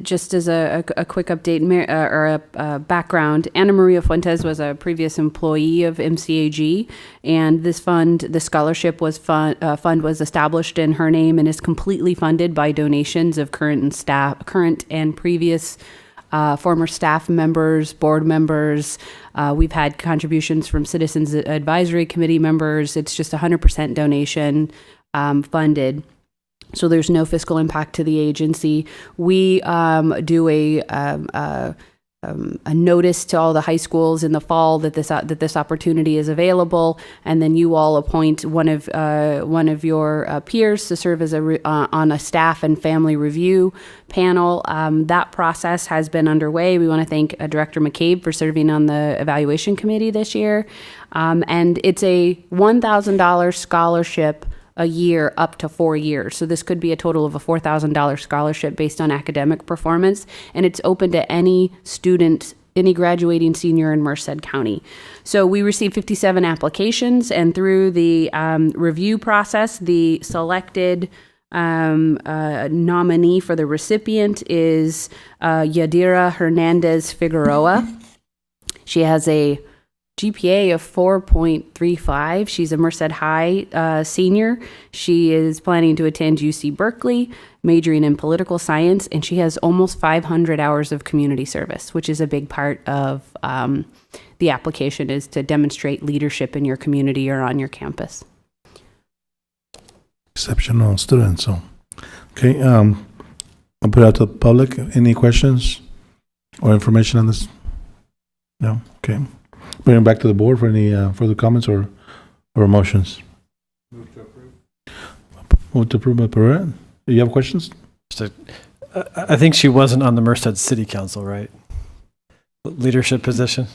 Just as a quick update or a background, Ana Maria Fuentes was a previous employee of MCAG, and this fund, the scholarship fund was established in her name and is completely funded by donations of current and previous former staff members, board members. We've had contributions from Citizens Advisory Committee members. It's just 100% donation funded. So there's no fiscal impact to the agency. We do a notice to all the high schools in the fall that this opportunity is available, and then you all appoint one of your peers to serve as on a staff and family review panel. That process has been underway. We want to thank Director McCabe for serving on the evaluation committee this year, and it's a $1,000 scholarship a year up to 4 years. So this could be a total of a $4,000 scholarship based on academic performance, and it's open to any student, any graduating senior in Merced County. So we received 57 applications, and through the review process, the selected nominee for the recipient is Yadira Hernandez Figueroa. She has a GPA of 4.35. She's a Merced High senior. She is planning to attend UC Berkeley, majoring in political science, and she has almost 500 hours of community service, which is a big part of the application, is to demonstrate leadership in your community or on your campus. Exceptional student. So, okay, I'll put it out to the public. Any questions or information on this? No? Okay. Bring it back to the board for any further comments or motions. Move to approve. Move to approve by Pereira. Do you have questions? I think she wasn't on the Merced City Council, right? Leadership position.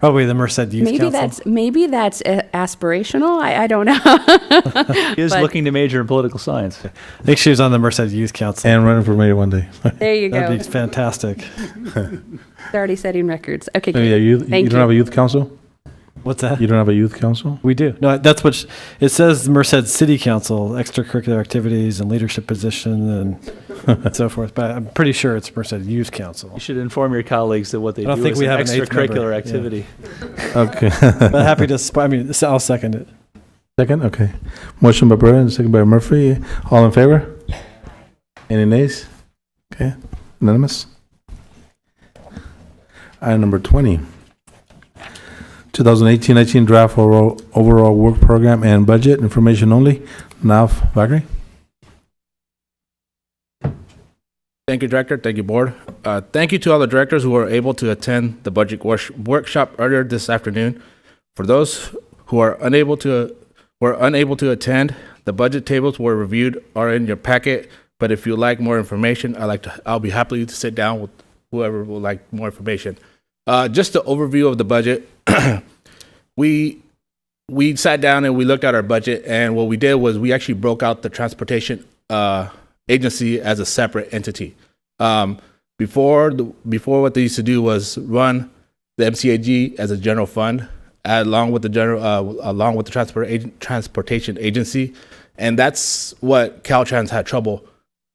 Probably the Merced Youth Council. Maybe that's aspirational. I don't know. He is looking to major in political science. I think she was on the Merced Youth Council. And running for mayor one day. There you go. That'd be fantastic. It's already setting records. Okay, Yeah, you don't have a youth council? What's that? You don't have a youth council? We do. No, that's what it says. Merced City Council, extracurricular activities and leadership position and so forth. But I'm pretty sure it's Merced Youth Council. You should inform your colleagues that what they I don't do think is we an have an eighth member. extracurricular activity. Yeah. Okay. But happy to. I'll second it. Second? Okay. Motion by Pereira and second by Murphy. All in favor? Any nays? Okay. Unanimous. Item number 20. 2018-19 draft overall work program and budget information only. Nav Bakri. Thank you, Director. Thank you, Board. Thank you to all the directors who were able to attend the budget workshop earlier this afternoon. For those who were unable to attend, the budget tables were reviewed are in your packet. But if you'd like more information, I'll be happy to sit down with whoever would like more information. Just the overview of the budget. We sat down and we looked at our budget, and what we did was we actually broke out the transportation agency as a separate entity. Before what they used to do was run the MCAG as a general fund, along with the transportation agency, and that's what Caltrans had trouble,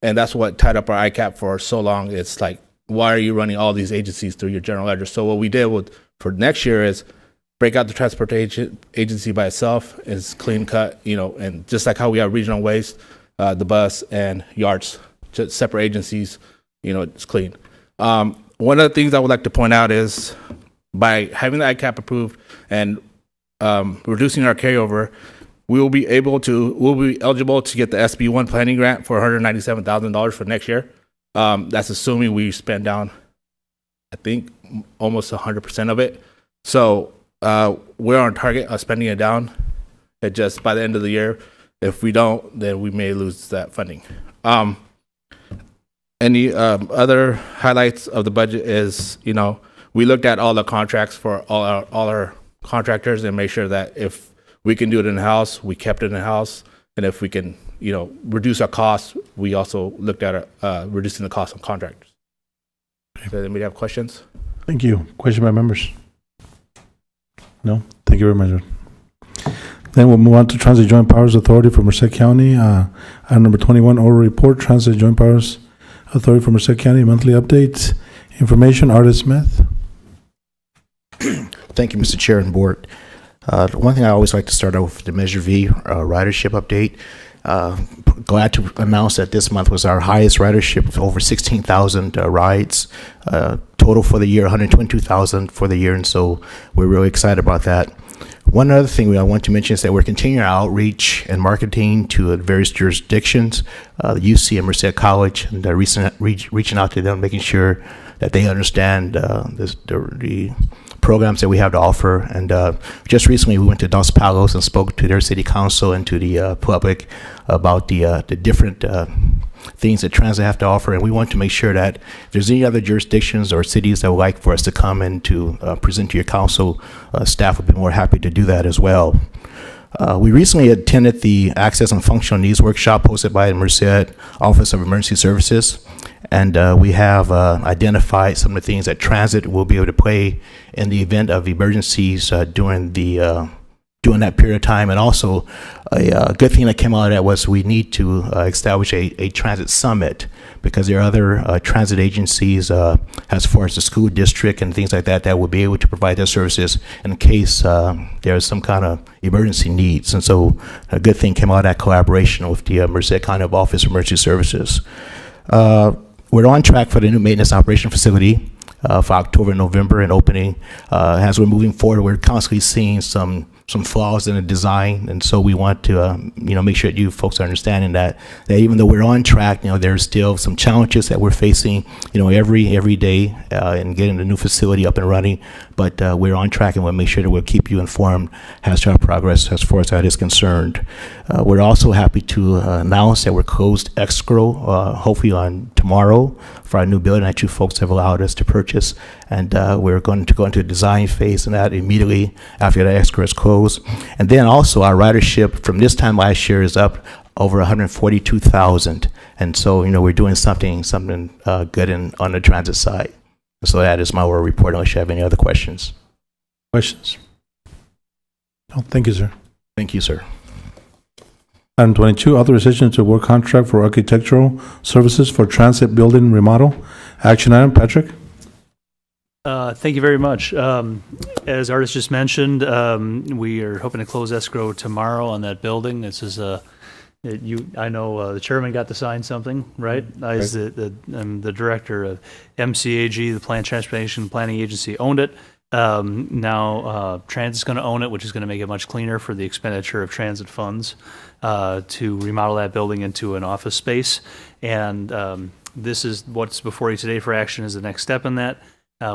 and that's what tied up our ICAP for so long. It's like, why are you running all these agencies through your general ledger? So what we did for next year is break out the transportation agency by itself. It's clean cut, and just like how we have regional waste, the bus and yards, just separate agencies, it's clean. One of the things I would like to point out is by having the ICAP approved and reducing our carryover, we'll be eligible to get the SB1 planning grant for $197,000 for next year. That's assuming we spend down, I think, almost 100% of it. So we're on target of spending it down. It just by the end of the year, if we don't, then we may lose that funding. Any other highlights of the budget is, we looked at all the contracts for all our contractors and made sure that if we can do it in-house, we kept it in-house. And if we can, reduce our costs, we also looked at reducing the cost on contractors. Does anybody have questions? Thank you. Question by members? No? Thank you very much. Then we'll move on to Transit Joint Powers Authority for Merced County. Item number 21, oral report, Transit Joint Powers Authority for Merced County, monthly updates. Information, Artist Smith. Thank you, Mr. Chair and Board. One thing I always like to start off with the Measure V ridership update. Glad to announce that this month was our highest ridership of over 16,000 rides. Total for the year, 122,000 for the year, and so we're really excited about that. One other thing I want to mention is that we're continuing our outreach and marketing to various jurisdictions, the UC and Merced College, and reaching out to them, making sure that they understand the programs that we have to offer. And just recently, we went to Dos Palos and spoke to their city council and to the public about the different things that transit have to offer. And we want to make sure that if there's any other jurisdictions or cities that would like for us to come and to present to your council, staff would be more happy to do that as well. We recently attended the Access and Functional Needs Workshop hosted by the Merced Office of Emergency Services. And we have identified some of the things that transit will be able to play in the event of emergencies during during that period of time. And also, a good thing that came out of that was we need to establish a transit summit, because there are other transit agencies, as far as the school district and things like that, that will be able to provide their services in case there's some kind of emergency needs. And so a good thing came out of that collaboration with the Merced County Office of Emergency Services. We're on track for the new maintenance operation facility for October and November and opening. As we're moving forward, we're constantly seeing some flaws in the design, and so we want to make sure that you folks are understanding that even though we're on track, there's still some challenges that we're facing every day in getting the new facility up and running, but we're on track, and we'll make sure that we'll keep you informed as to our progress as far as that is concerned. We're also happy to announce that we're closed escrow hopefully on tomorrow for our new building that you folks have allowed us to purchase, and we're going to go into the design phase and that immediately after that escrow is closed. And then also our ridership from this time last year is up over 142,000, and so we're doing something good on the transit side. So that is my word report, unless you have any other questions. Questions? No, thank you, sir. Thank you, sir. Item 22, authorization to award contract for architectural services for transit building remodel. Action item, Patrick? Thank you very much. As Artis just mentioned, we are hoping to close escrow tomorrow on that building. This is I know the chairman got to sign something, right? I'm the director of MCAG, the Plan Transportation Planning Agency, owned it. Now Transit's going to own it, which is going to make it much cleaner for the expenditure of transit funds to remodel that building into an office space. And this is what's before you today for action is the next step in that.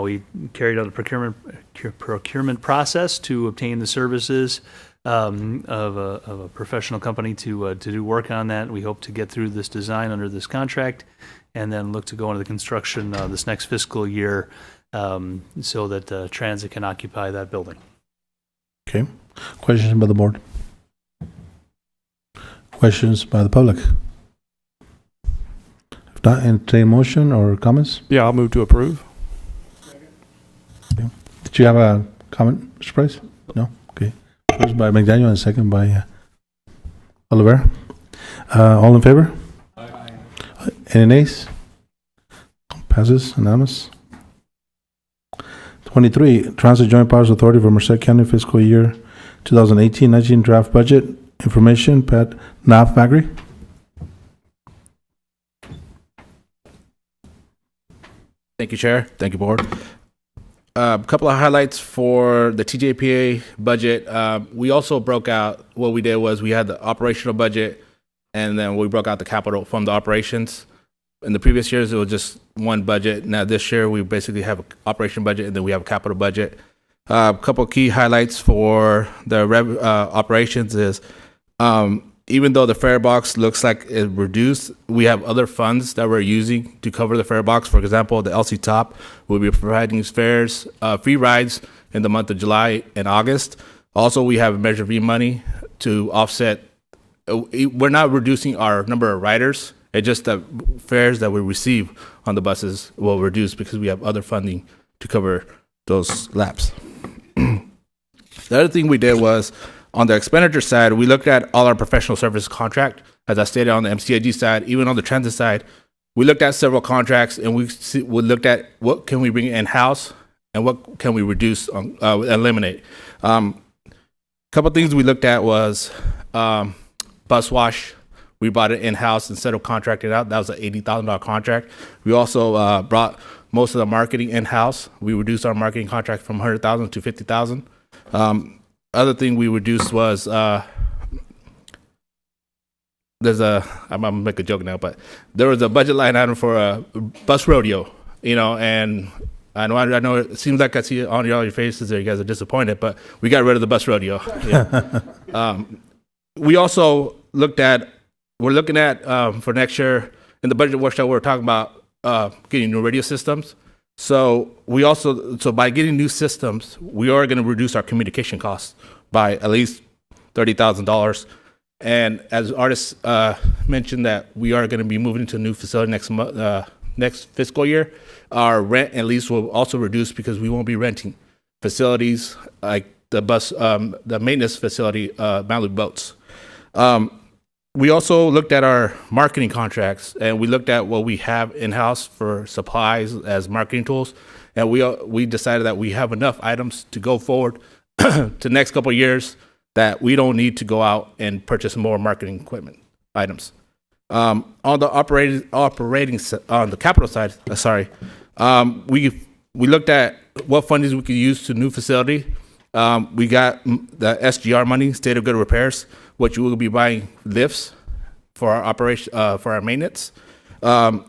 We carried out a procurement process to obtain the services of a professional company to do work on that. We hope to get through this design under this contract and then look to go into the construction this next fiscal year so that Transit can occupy that building. Okay. Questions by the board? Questions by the public? If not, entertain motion or comments? Yeah, I'll move to approve. Okay. Did you have a comment, Mr. Price? No? Okay. First by McDaniel and second by Oliver. All in favor? Aye. Any nays? Passes, unanimous. 23, Transit Joint Powers Authority for Merced County fiscal year 2018-19 draft budget information. Pat Magri. Thank you, Chair. Thank you, Board. A couple of highlights for the TJPA budget. We also broke out, what we did was we had the operational budget, and then we broke out the capital from the operations. In the previous years, it was just one budget. Now this year, we basically have an operation budget, and then we have a capital budget. A couple of key highlights for the operations is, even though the fare box looks like it reduced, we have other funds that we're using to cover the fare box. For example, the LC Top will be providing fares, free rides in the month of July and August. Also, we have Measure V money to offset. We're not reducing our number of riders. It's just the fares that we receive on the buses will reduce because we have other funding to cover those laps. The other thing we did was, on the expenditure side, we looked at all our professional service contract. As I stated, on the MCAG side, even on the transit side, we looked at several contracts, and we looked at what can we bring in-house and what can we reduce, eliminate. Couple things we looked at was bus wash. We brought it in-house instead of contracting it out. That was an $80,000 contract. We also brought most of the marketing in-house. We reduced our marketing contract from $100,000 to $50,000. Other thing we reduced was I'm gonna make a joke now, but there was a budget line item for a bus rodeo, and I know it seems like I see it on all your faces there. You guys are disappointed, but we got rid of the bus rodeo. Yeah. We also we're looking at for next year in the budget workshop, we're talking about getting new radio systems. So by getting new systems, we are going to reduce our communication costs by at least $30,000. And as Artis mentioned, that we are going to be moving into a new facility next fiscal year. Our rent and lease will also reduce because we won't be renting facilities like the maintenance facility, Malibu Boats. We also looked at our marketing contracts, and we looked at what we have in-house for supplies as marketing tools, and we decided that we have enough items to go forward to the next couple of years that we don't need to go out and purchase more marketing equipment items. On the on the capital side, we looked at what fundings we could use to new facility. We got the SGR money, State of Good Repairs, which we will be buying lifts for our operation, for our maintenance.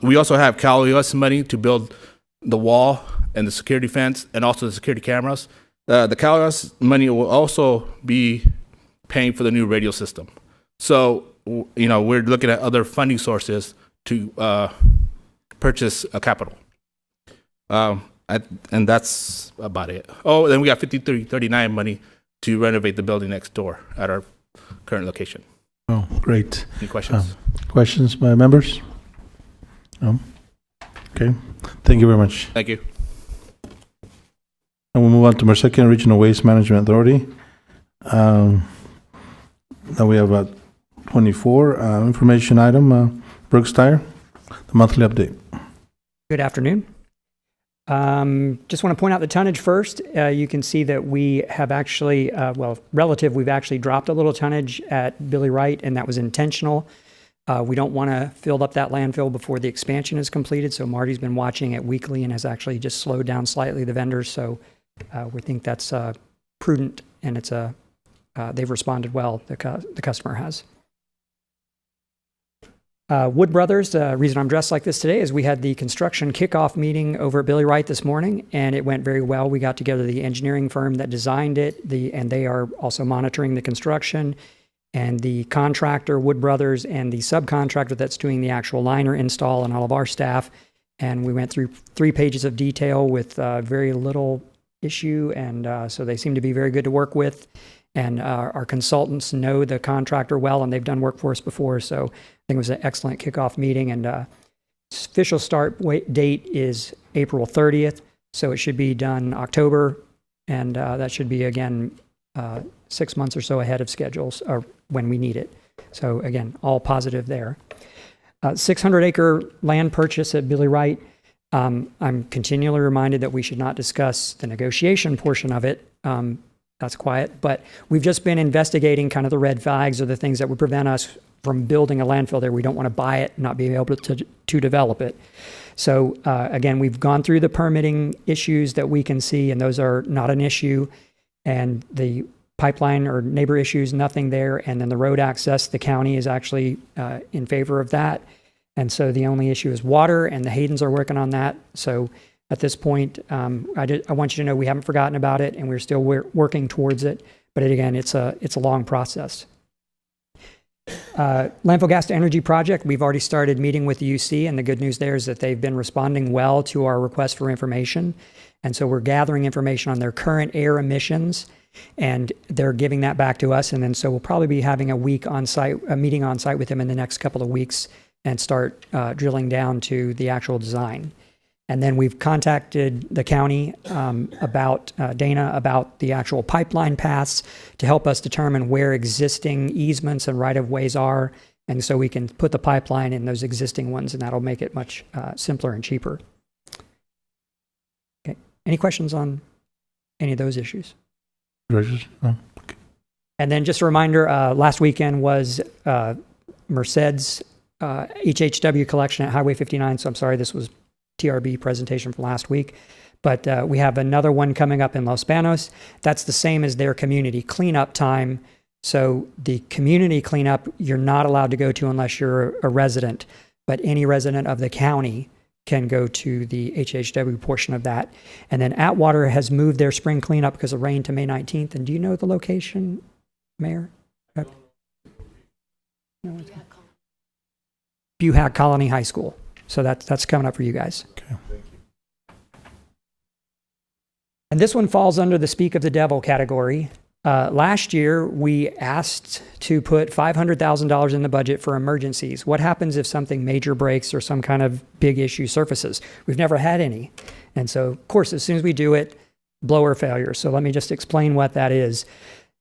We also have Cal US money to build the wall and the security fence, and also the security cameras. The Cal US money will also be paying for the new radio system. So, we're looking at other funding sources to purchase a capital. And that's about it. Oh, then we got 5339 money to renovate the building next door at our current location. Oh, great. Any questions? Questions by members? No? Okay. Thank you very much. Thank you. And we'll move on to Merced County Regional Waste Management Authority. Now we have about 24 information item. Brooks Tire, the monthly update. Good afternoon. Just want to point out the tonnage first. You can see that we have actually, we've actually dropped a little tonnage at Billy Wright, and that was intentional. We don't want to fill up that landfill before the expansion is completed, so Marty's been watching it weekly and has actually just slowed down slightly the vendors, so we think that's prudent, and it's they've responded well, the customer has. Wood Brothers, the reason I'm dressed like this today is we had the construction kickoff meeting over at Billy Wright this morning, and it went very well. We got together the engineering firm that designed it, and they are also monitoring the construction, and the contractor, Wood Brothers, and the subcontractor that's doing the actual liner install, and all of our staff. And we went through 3 pages of detail with very little issue, and so they seem to be very good to work with. And our consultants know the contractor well, and they've done work for us before. So I think it was an excellent kickoff meeting. And official start date is April 30th. So it should be done October. And that should be, again, 6 months or so ahead of schedules or when we need it. So again, all positive there. 600-acre land purchase at Billy Wright. I'm continually reminded that we should not discuss the negotiation portion of it. That's quiet, but we've just been investigating kind of the red flags or the things that would prevent us from building a landfill there. We don't want to buy it, not be able to develop it. So again, we've gone through the permitting issues that we can see, and those are not an issue. And the pipeline or neighbor issues, nothing there. And then the road access, the county is actually in favor of that. And so the only issue is water, and the Haydens are working on that. So at this point, I want you to know we haven't forgotten about it, and we're still working towards it. But again, it's a long process. Landfill gas to energy project, we've already started meeting with the UC, and the good news there is that they've been responding well to our request for information. And so we're gathering information on their current air emissions, and they're giving that back to us. And then so we'll probably be having a meeting on site with them in the next couple of weeks and start drilling down to the actual design. And then we've contacted the county Dana about the actual pipeline paths to help us determine where existing easements and right-of-ways are. And so we can put the pipeline in those existing ones, and that'll make it much simpler and cheaper. Okay. Any questions on any of those issues? No. Okay. And then just a reminder, last weekend was Merced's HHW collection at Highway 59. So I'm sorry, this was TRB presentation from last week, but we have another one coming up in Los Banos. That's the same as their community cleanup time. So the community cleanup, you're not allowed to go to unless you're a resident, but any resident of the county can go to the HHW portion of that. And then Atwater has moved their spring cleanup because of rain to May 19th. And do you know the location, Mayor? Buhack Colony High School. So that's coming up for you guys. Okay. And this one falls under the Speak of the Devil category. Last year, we asked to put $500,000 in the budget for emergencies. What happens if something major breaks or some kind of big issue surfaces? We've never had any. And so, of course, as soon as we do it, blower failure. So let me just explain what that is.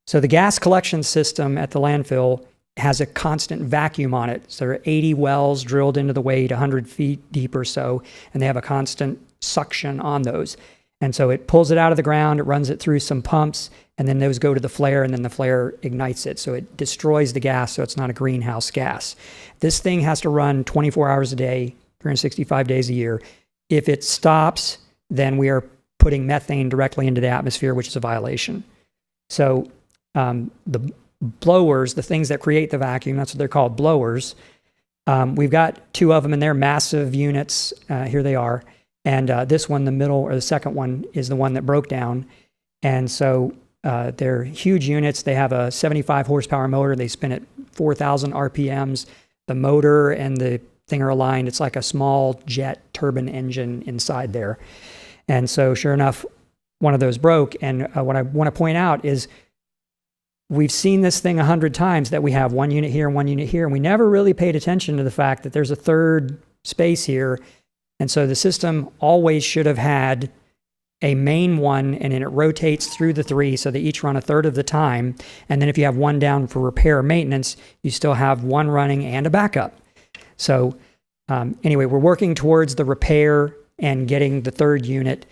So the gas collection system at the landfill has a constant vacuum on it. So there are 80 wells drilled into the weight, 100 feet deep or so, and they have a constant suction on those. And so it pulls it out of the ground, it runs it through some pumps, and then those go to the flare, and then the flare ignites it. So it destroys the gas, so it's not a greenhouse gas. This thing has to run 24 hours a day, 365 days a year. If it stops, then we are putting methane directly into the atmosphere, which is a violation. So the blowers, the things that create the vacuum, that's what they're called, blowers. We've got 2 of them, and they're massive units. Here they are. And this one, the middle, or the second one, is the one that broke down. And so they're huge units. They have a 75 horsepower motor. They spin at 4,000 RPMs. The motor and the thing are aligned. It's like a small jet turbine engine inside there. And so sure enough, one of those broke. And what I want to point out is we've seen this thing 100 times, that we have one unit here and one unit here, and we never really paid attention to the fact that there's a third space here. And so the system always should have had a main one, and then it rotates through the 3, so they each run a third of the time. And then if you have one down for repair or maintenance, you still have one running and a backup. So anyway, we're working towards the repair and getting the third unit.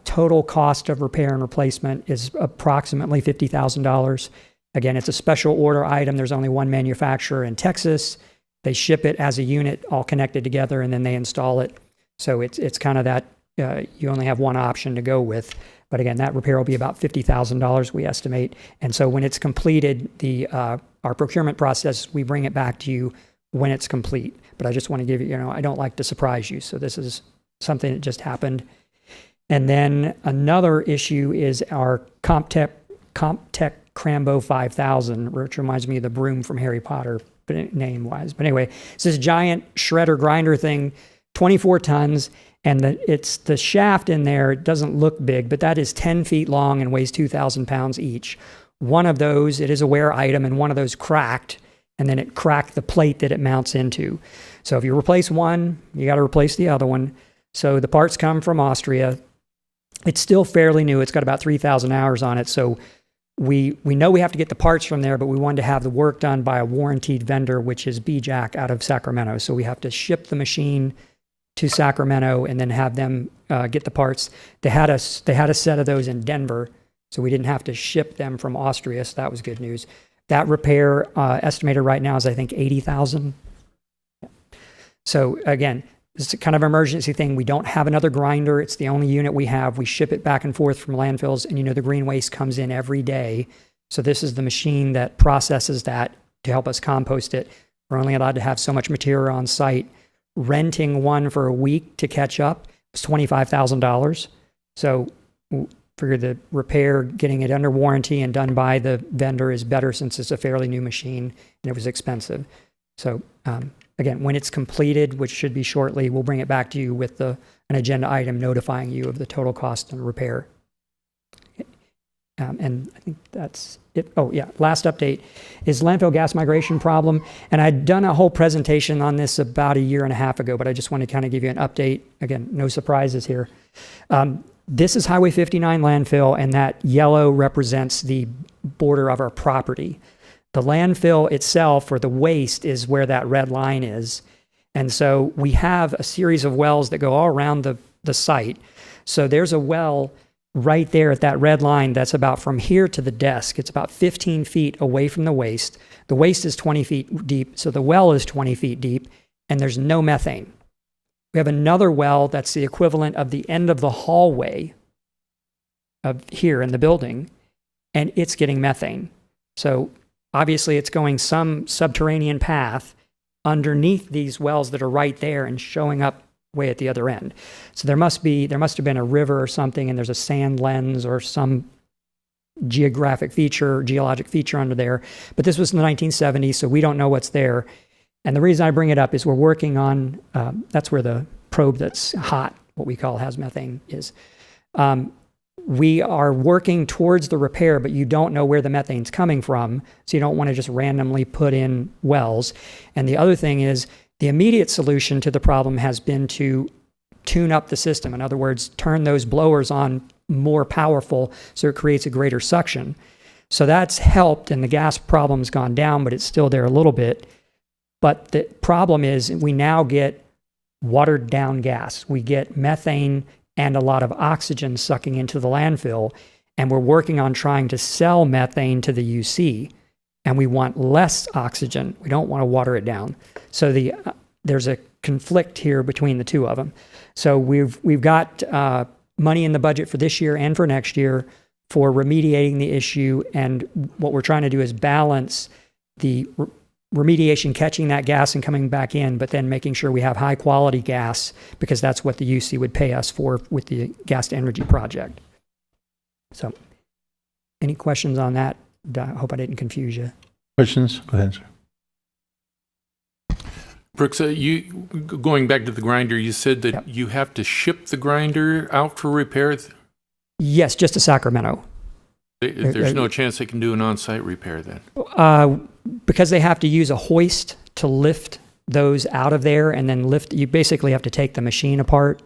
Total cost of repair and replacement is approximately $50,000. Again, it's a special order item. There's only one manufacturer in Texas. They ship it as a unit, all connected together, and then they install it. So it's kind of that you only have one option to go with. But again, that repair will be about $50,000, we estimate. And so when it's completed, our procurement process, we bring it back to you when it's complete. But I just want to give you, I don't like to surprise you. So this is something that just happened. And then another issue is our CompTech Crambo 5000, which reminds me of the broom from Harry Potter, name-wise. But anyway, it's this giant shredder grinder thing, 24 tons, and it's the shaft in there. It doesn't look big, but that is 10 feet long and weighs 2,000 pounds each. One of those, it is a wear item, and one of those cracked, and then it cracked the plate that it mounts into. So if you replace one, you got to replace the other one. So the parts come from Austria. It's still fairly new. It's got about 3,000 hours on it. So we know we have to get the parts from there, but we wanted to have the work done by a warranted vendor, which is BJAC out of Sacramento. So we have to ship the machine to Sacramento and then have them get the parts. They had a set of those in Denver, so we didn't have to ship them from Austria. So that was good news. That repair estimated right now is, I think, $80,000. So again, it's a kind of emergency thing. We don't have another grinder. It's the only unit we have. We ship it back and forth from landfills, and the green waste comes in every day. So this is the machine that processes that to help us compost it. We're only allowed to have so much material on site. Renting one for a week to catch up was $25,000. So figure the repair, getting it under warranty and done by the vendor is better, since it's a fairly new machine and it was expensive. So again, when it's completed, which should be shortly, we'll bring it back to you with an agenda item notifying you of the total cost and repair. And I think that's it. Oh yeah, last update is landfill gas migration problem. And I'd done a whole presentation on this about 1.5 years ago, but I just want to kind of give you an update. Again, no surprises here. This is Highway 59 landfill, and that yellow represents the border of our property. The landfill itself, or the waste, is where that red line is. And so we have a series of wells that go all around the site. So there's a well right there at that red line that's about from here to the desk. It's about 15 feet away from the waste. The waste is 20 feet deep, so the well is 20 feet deep, and there's no methane. We have another well that's the equivalent of the end of the hallway of here in the building, and it's getting methane. So obviously it's going some subterranean path underneath these wells that are right there and showing up way at the other end. So there must have been a river or something, and there's a sand lens or some geologic feature under there. But this was in the 1970s, so we don't know what's there. And the reason I bring it up is we're working on, that's where the probe that's hot, what we call has methane, is. We are working towards the repair, but you don't know where the methane's coming from, so you don't want to just randomly put in wells. And the other thing is, the immediate solution to the problem has been to tune up the system. In other words, turn those blowers on more powerful, so it creates a greater suction. So that's helped, and the gas problem's gone down, but it's still there a little bit. But the problem is we now get watered down gas. We get methane and a lot of oxygen sucking into the landfill, and we're working on trying to sell methane to the UC, and we want less oxygen. We don't want to water it down. So there's a conflict here between the two of them. So we've got money in the budget for this year and for next year for remediating the issue, and what we're trying to do is balance the remediation, catching that gas and coming back in, but then making sure we have high quality gas, because that's what the UC would pay us for with the gas to energy project. So any questions on that? I hope I didn't confuse you. Questions? Go ahead, sir. Brooks, going back to the grinder, you said that you have to ship the grinder out for repair? Yes, just to Sacramento. There's no chance they can do an on-site repair then? Because they have to use a hoist to lift those out of there, and then you basically have to take the machine apart.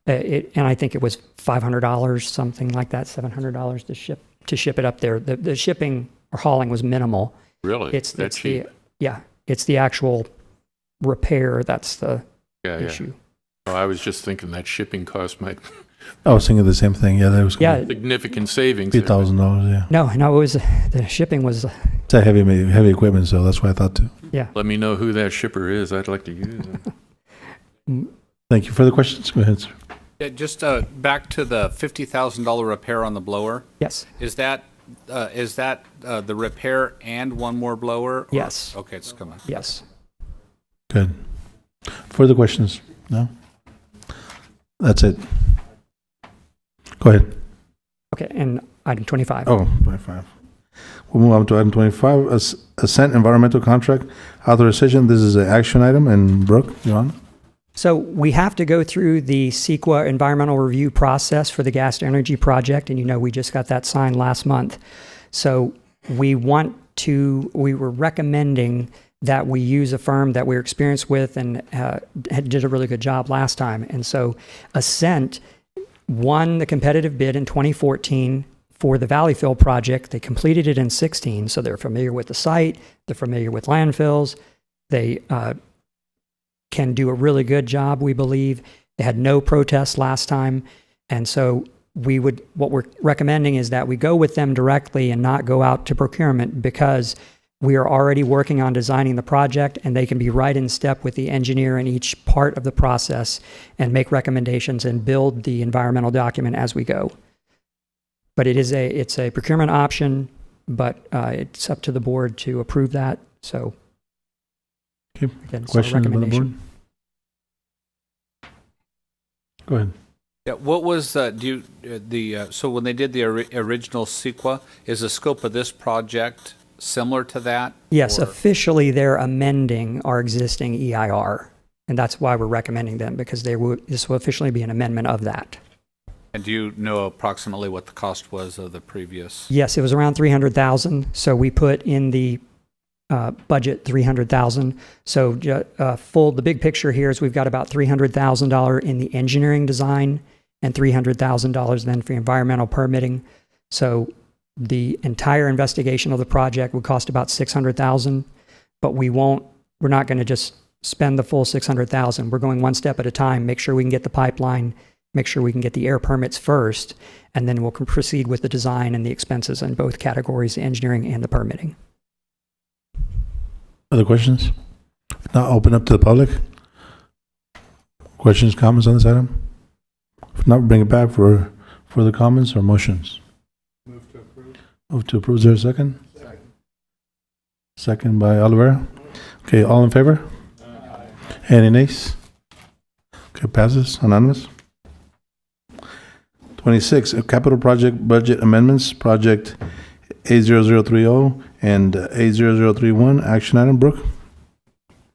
Okay. And I think it was $500, something like that, $700 to ship it up there. The shipping or hauling was minimal. Really? It's cheap? It's the actual repair that's the issue. Oh, I was just thinking that shipping cost might... I was thinking the same thing. Yeah, there was significant savings. $3,000. Yeah. No, it was the shipping was. It's a heavy equipment, so that's what I thought too. Yeah. Let me know who that shipper is. I'd like to use it. Thank you. Further questions? Go ahead, sir. Yeah, just back to the $50,000 repair on the blower. Yes. Is that the repair and one more blower? Or? Yes. Okay, it's coming. Yes. Good. Further questions? No. That's it. Go ahead. Okay, and item 25. Oh, 25. We'll move on to item 25, Ascent Environmental Contract Authorization. This is an action item, and Brooke, you're on. So we have to go through the CEQA environmental review process for the gas to energy project, and we just got that signed last month. So we were recommending that we use a firm that we're experienced with and did a really good job last time. And so Ascent won the competitive bid in 2014 for the Valleyfill project. They completed it in 2016, so they're familiar with the site, they're familiar with landfills, they can do a really good job, we believe. They had no protests last time, and so what we're recommending is that we go with them directly and not go out to procurement, because we are already working on designing the project, and they can be right in step with the engineer in each part of the process and make recommendations and build the environmental document as we go. But it's a procurement option, but it's up to the board to approve that. So, okay. Again, Question from the board? Go ahead. Yeah, what was so when they did the original CEQA, is the scope of this project similar to that? Yes, officially they're amending our existing EIR, and that's why we're recommending them, because this will officially be an amendment of that. And do you know approximately what the cost was of the previous? Yes, it was around $300,000. So we put in the budget $300,000. So the big picture here is we've got about $300,000 in the engineering design and $300,000 then for environmental permitting. So the entire investigation of the project would cost about $600,000, but we're not going to just spend the full $600,000. We're going one step at a time, make sure we can get the pipeline, make sure we can get the air permits first, and then we'll proceed with the design and the expenses in both categories, the engineering and the permitting. Other questions? Now open up to the public. Questions, comments on this item? If not, bring it back for further comments or motions. Move to approve. Move to approve. Is there a second? Second by Oliveira. Okay, all in favor? Aye. Any nays? Okay, passes. Anonymous. 26, capital project budget amendments, project 80030 and 80031. Action item, Brooke.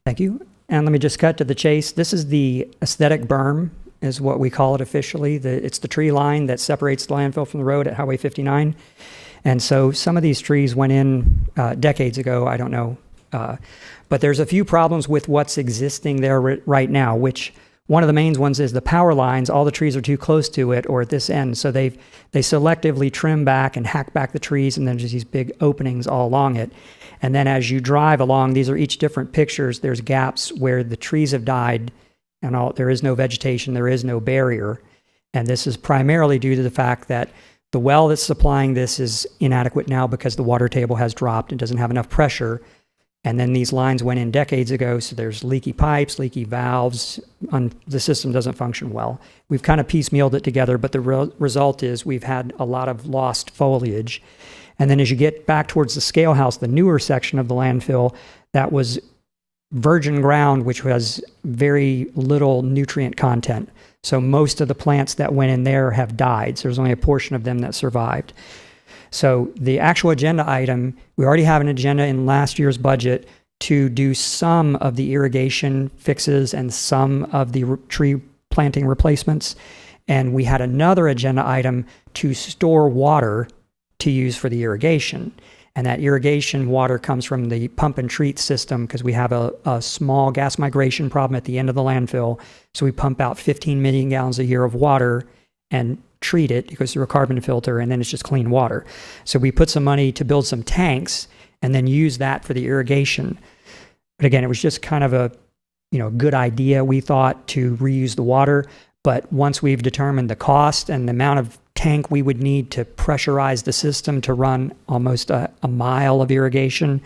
Thank you. And let me just cut to the chase. This is the aesthetic berm, is what we call it officially. It's the tree line that separates the landfill from the road at Highway 59. And so some of these trees went in decades ago, I don't know. But there's a few problems with what's existing there right now, which one of the main ones is the power lines. All the trees are too close to it or at this end. So they selectively trim back and hack back the trees, and then there's these big openings all along it. And then as you drive along, these are each different pictures. There's gaps where the trees have died and there is no vegetation, there is no barrier. And this is primarily due to the fact that the well that's supplying this is inadequate now because the water table has dropped and doesn't have enough pressure. And then these lines went in decades ago, so there's leaky pipes, leaky valves, the system doesn't function well. We've kind of piecemealed it together, but the result is we've had a lot of lost foliage. And then as you get back towards the scale house, the newer section of the landfill, that was virgin ground, which has very little nutrient content. So most of the plants that went in there have died. So there's only a portion of them that survived. So the actual agenda item, we already have an agenda in last year's budget to do some of the irrigation fixes and some of the tree planting replacements. And we had another agenda item to store water to use for the irrigation. And that irrigation water comes from the pump and treat system because we have a small gas migration problem at the end of the landfill. So we pump out 15 million gallons a year of water and treat it. It goes through a carbon filter, and then it's just clean water. So we put some money to build some tanks and then use that for the irrigation. But again, it was just kind of a good idea, we thought, to reuse the water. But once we've determined the cost and the amount of tank we would need to pressurize the system to run almost a mile of irrigation,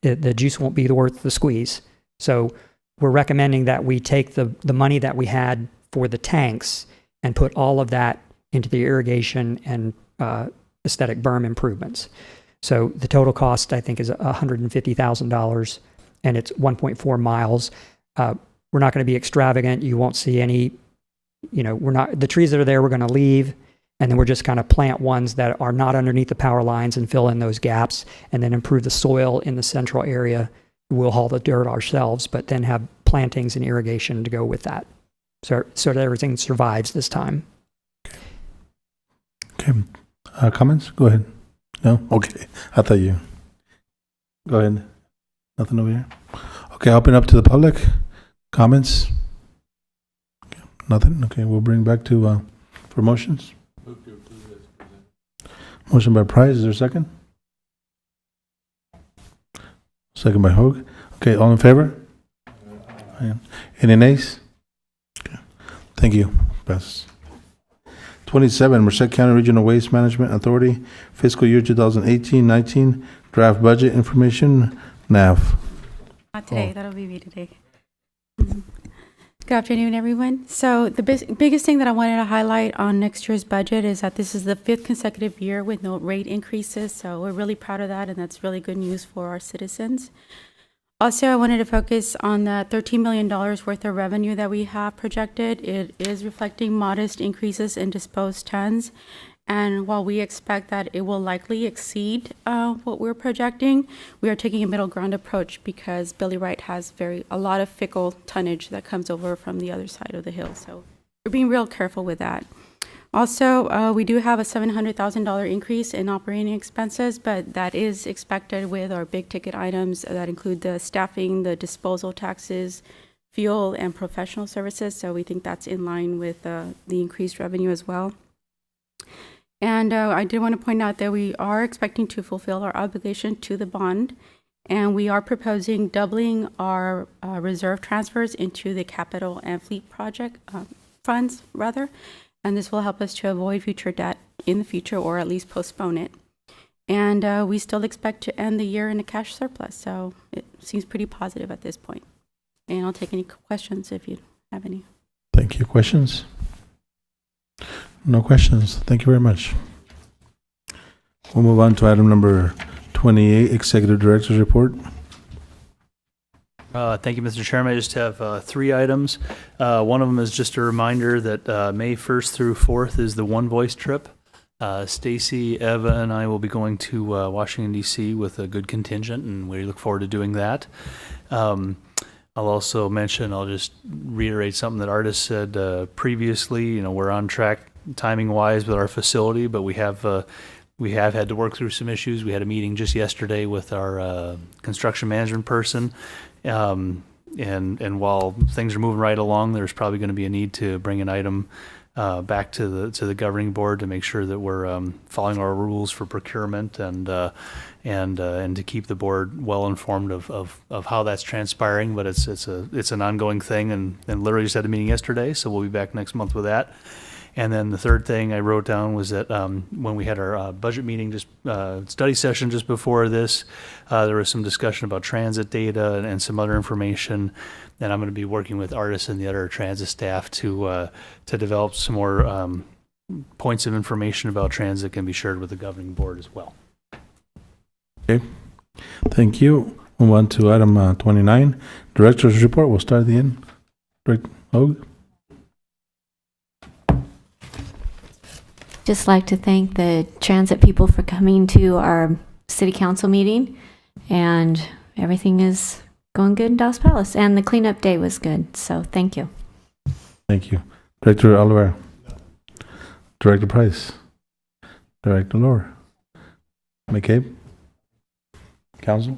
the juice won't be worth the squeeze. So we're recommending that we take the money that we had for the tanks and put all of that into the irrigation and aesthetic berm improvements. So the total cost, I think, is $150,000, and it's 1.4 miles. We're not going to be extravagant. You won't see any, the trees that are there, we're going to leave, and then we're just kind of plant ones that are not underneath the power lines and fill in those gaps, and then improve the soil in the central area. We'll haul the dirt ourselves, but then have plantings and irrigation to go with that. So that everything survives this time. Okay. Comments? Go ahead. No? Okay. I thought you. Go ahead. Nothing over here? Okay, I'll open up to the public. Comments? Okay. Nothing? Okay, we'll bring back to promotions. Move to approve as presented. Motion by Price. Is there a second? Second by Hoag. Okay, all in favor? Aye. Any nays? Okay. Thank you. Passes. 27, Merced County Regional Waste Management Authority, fiscal year 2018-19, draft budget information, NAV. Not today, that'll be me today. Good afternoon, everyone. So the biggest thing that I wanted to highlight on next year's budget is that this is the 5th consecutive year with no rate increases. So we're really proud of that, and that's really good news for our citizens. Also, I wanted to focus on the $13 million worth of revenue that we have projected. It is reflecting modest increases in disposed tons. And while we expect that it will likely exceed what we're projecting, we are taking a middle ground approach because Billy Wright has a lot of fickle tonnage that comes over from the other side of the hill. So we're being real careful with that. Also, we do have a $700,000 increase in operating expenses, but that is expected with our big ticket items that include the staffing, the disposal taxes, fuel, and professional services. So we think that's in line with the increased revenue as well. And I did want to point out that we are expecting to fulfill our obligation to the bond, and we are proposing doubling our reserve transfers into the capital and fleet project funds, rather. And this will help us to avoid future debt in the future, or at least postpone it. And we still expect to end the year in a cash surplus. So it seems pretty positive at this point. And I'll take any questions if you have any. Thank you. Questions? No questions. Thank you very much. We'll move on to item number 28, Executive Director's Report. Thank you, Mr. Chairman. I just have 3 items. One of them is just a reminder that May 1st through 4th is the One Voice trip. Stacy, Eva, and I will be going to Washington, D.C. with a good contingent, and we look forward to doing that. I'll also mention, I'll just reiterate something that Artis said previously. We're on track timing-wise with our facility, but we have had to work through some issues. We had a meeting just yesterday with our construction management person. and while things are moving right along, there's probably going to be a need to bring an item back to the governing board to make sure that we're following our rules for procurement and to keep the board well informed of how that's transpiring. But it's an ongoing thing, and literally just had a meeting yesterday, so we'll be back next month with that. And then the third thing I wrote down was that when we had our budget meeting, just study session just before this, there was some discussion about transit data and some other information. And I'm going to be working with artists and the other transit staff to develop some more points of information about transit that can be shared with the governing board as well. Okay, thank you. Move on to item 29, Director's Report. We'll start at the end. Director Hogue. Just like to thank the transit people for coming to our city council meeting, and everything is going good in Dallas Palos, and the cleanup day was good, so thank you. Thank you. Director Oliver. Director Price. Director Lohr. McCabe. Council.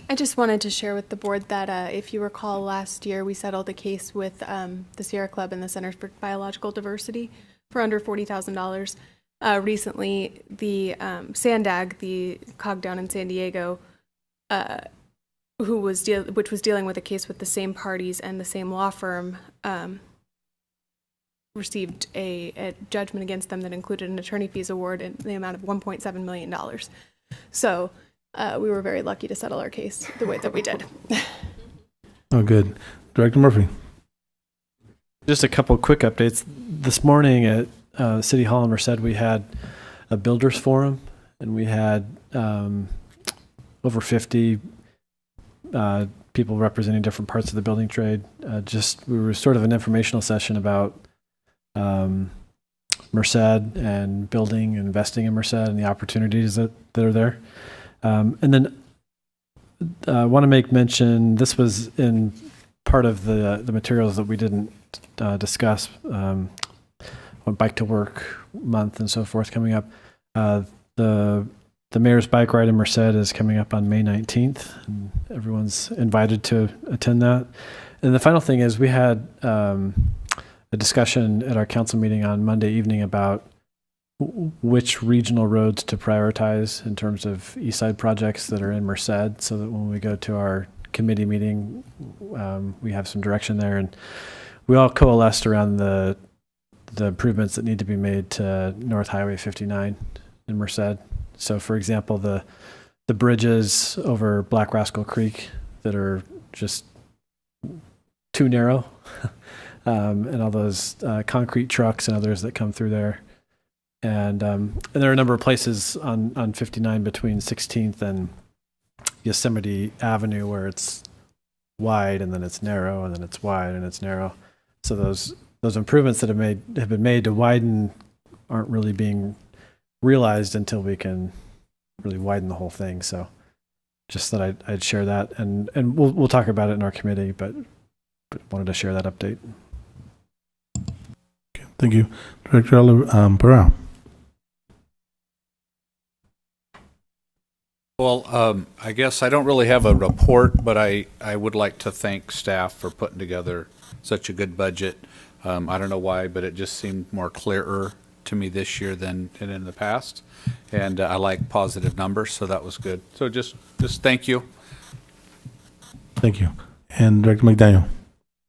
I just wanted to share with the board that if you recall last year, we settled a case with the Sierra Club and the Centers for Biological Diversity for under $40,000. Recently, the SANDAG, the COG down in San Diego, which was dealing with a case with the same parties and the same law firm, received a judgment against them that included an attorney fees award in the amount of $1.7 million. So we were very lucky to settle our case the way that we did. Oh, good. Director Murphy. Just a couple quick updates. This morning at City Hall in Merced, we had a builders forum, and we had over 50 people representing different parts of the building trade. We were sort of an informational session about Merced and building and investing in Merced and the opportunities that are there. And then I want to make mention, this was in part of the materials that we didn't discuss, on Bike to Work Month and so forth coming up. The Mayor's Bike Ride in Merced is coming up on May 19th, and everyone's invited to attend that. And the final thing is we had a discussion at our council meeting on Monday evening about which regional roads to prioritize in terms of east side projects that are in Merced, so that when we go to our committee meeting, we have some direction there. And we all coalesced around the improvements that need to be made to North Highway 59 in Merced. So, for example, the bridges over Black Rascal Creek that are just too narrow, and all those concrete trucks and others that come through there. And there are a number of places on 59 between 16th and Yosemite Avenue where it's wide and then it's narrow and then it's wide and it's narrow. So those improvements that have been made to widen aren't really being realized until we can really widen the whole thing. So just that I'd share that, and we'll talk about it in our committee, but wanted to share that update. Okay, thank you. Director Pereira. Well, I guess I don't really have a report, but I would like to thank staff for putting together such a good budget. I don't know why, but it just seemed more clearer to me this year than in the past. And I like positive numbers, so that was good. So just thank you. Thank you. And Director McDaniel.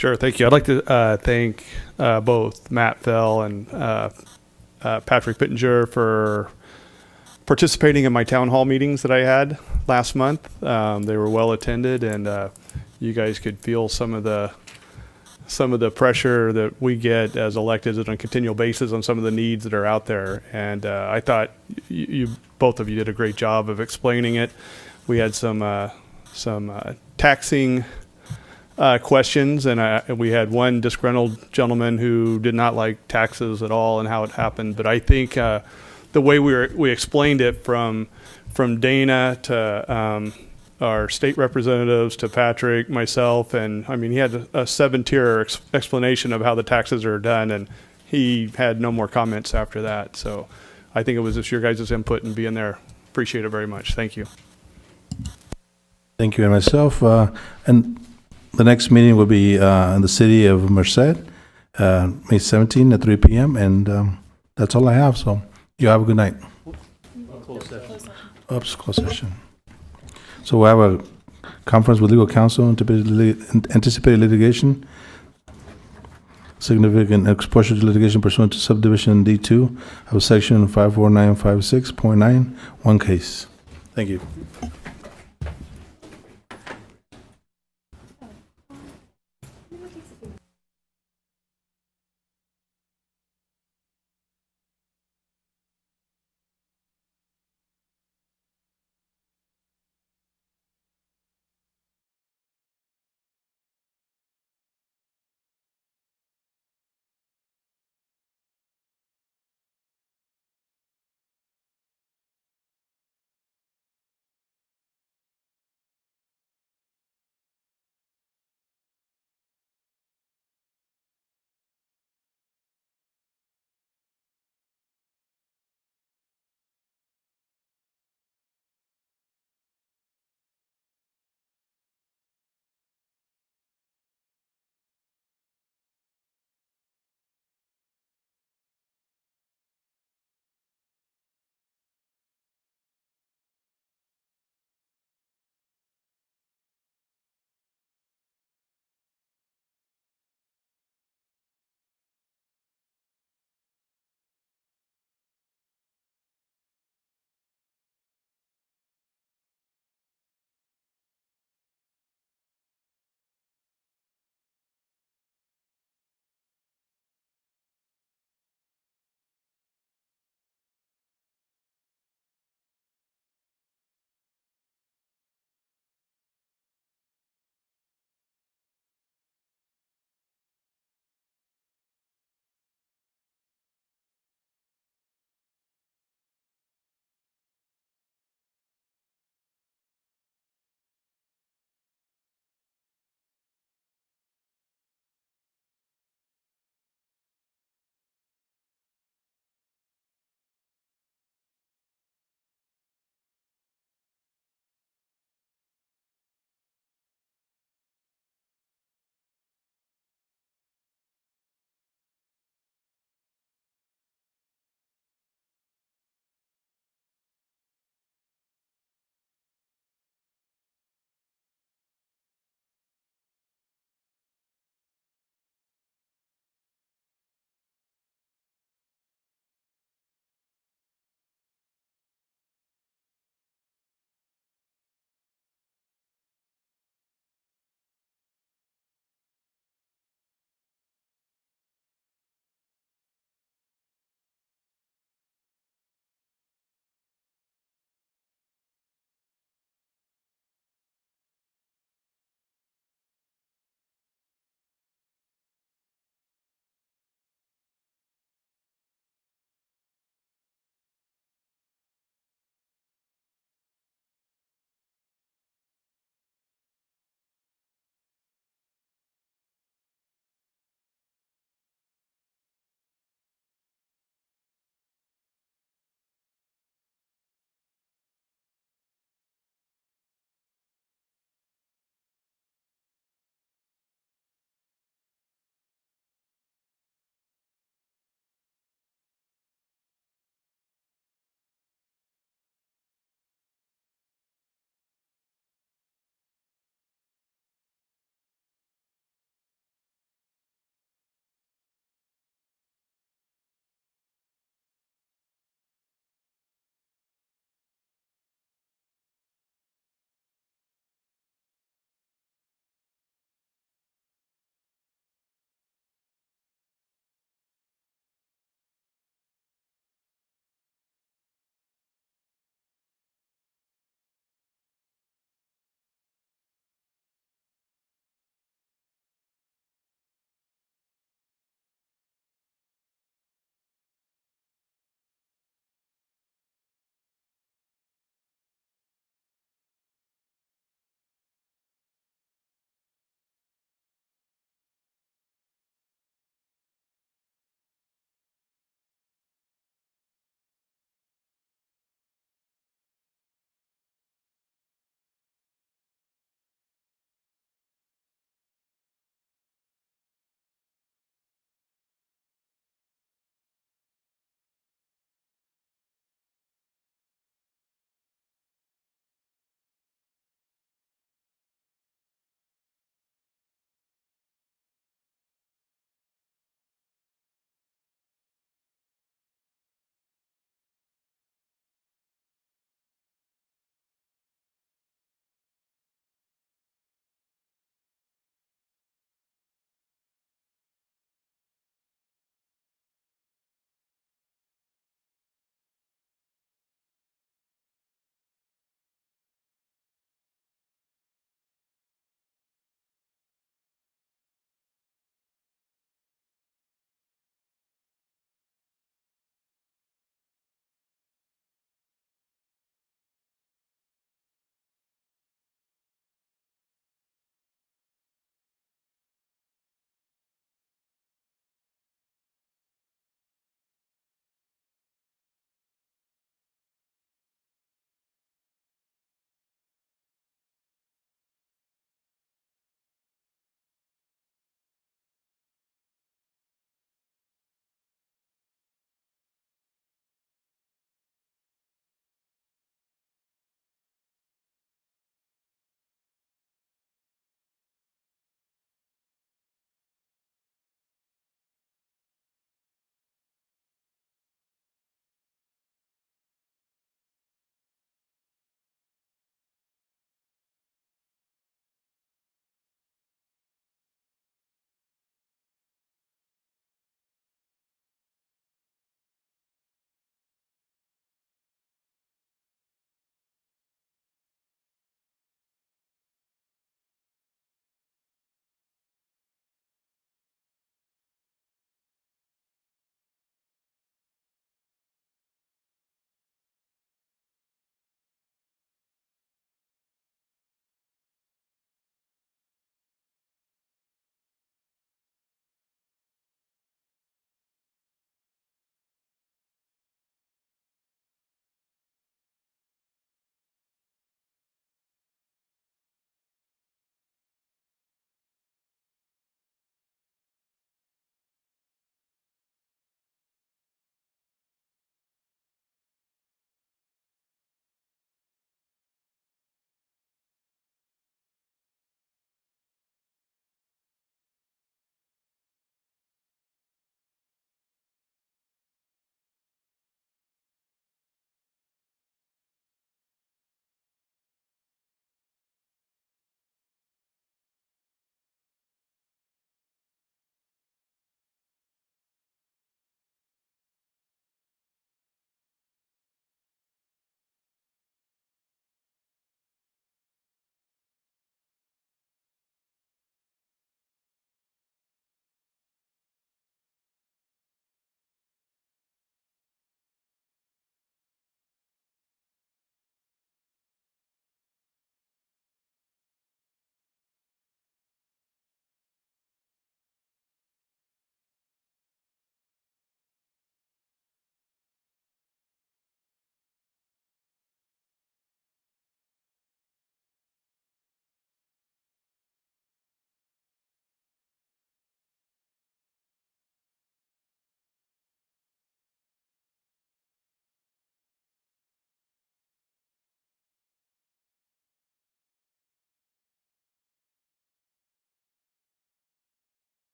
Sure, thank you. I'd like to thank both Matt Fell and Patrick Pittenger for participating in my town hall meetings that I had last month. They were well attended, and you guys could feel some of the pressure that we get as electeds on a continual basis on some of the needs that are out there. And I thought you both of you did a great job of explaining it. We had some taxing questions, and we had one disgruntled gentleman who did not like taxes at all and how it happened. But I think the way we explained it from Dana to our state representatives to Patrick, myself, and I mean, he had a 7-tier explanation of how the taxes are done, and he had no more comments after that. So I think it was just your guys' input and being there. Appreciate it very much. Thank you. Thank you, and myself. And the next meeting will be in the city of Merced, May 17 at 3 p.m. And that's all I have. So you have a good night. Oops, closed session. So we'll have a conference with legal counsel, anticipated litigation, significant exposure to litigation pursuant to subdivision D2 of section 54956.9, one case. Thank you.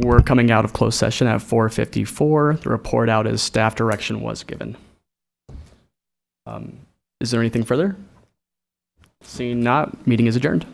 We're coming out of closed session at 4:54. The report out as staff direction was given. Is there anything further? Seeing not, meeting is adjourned.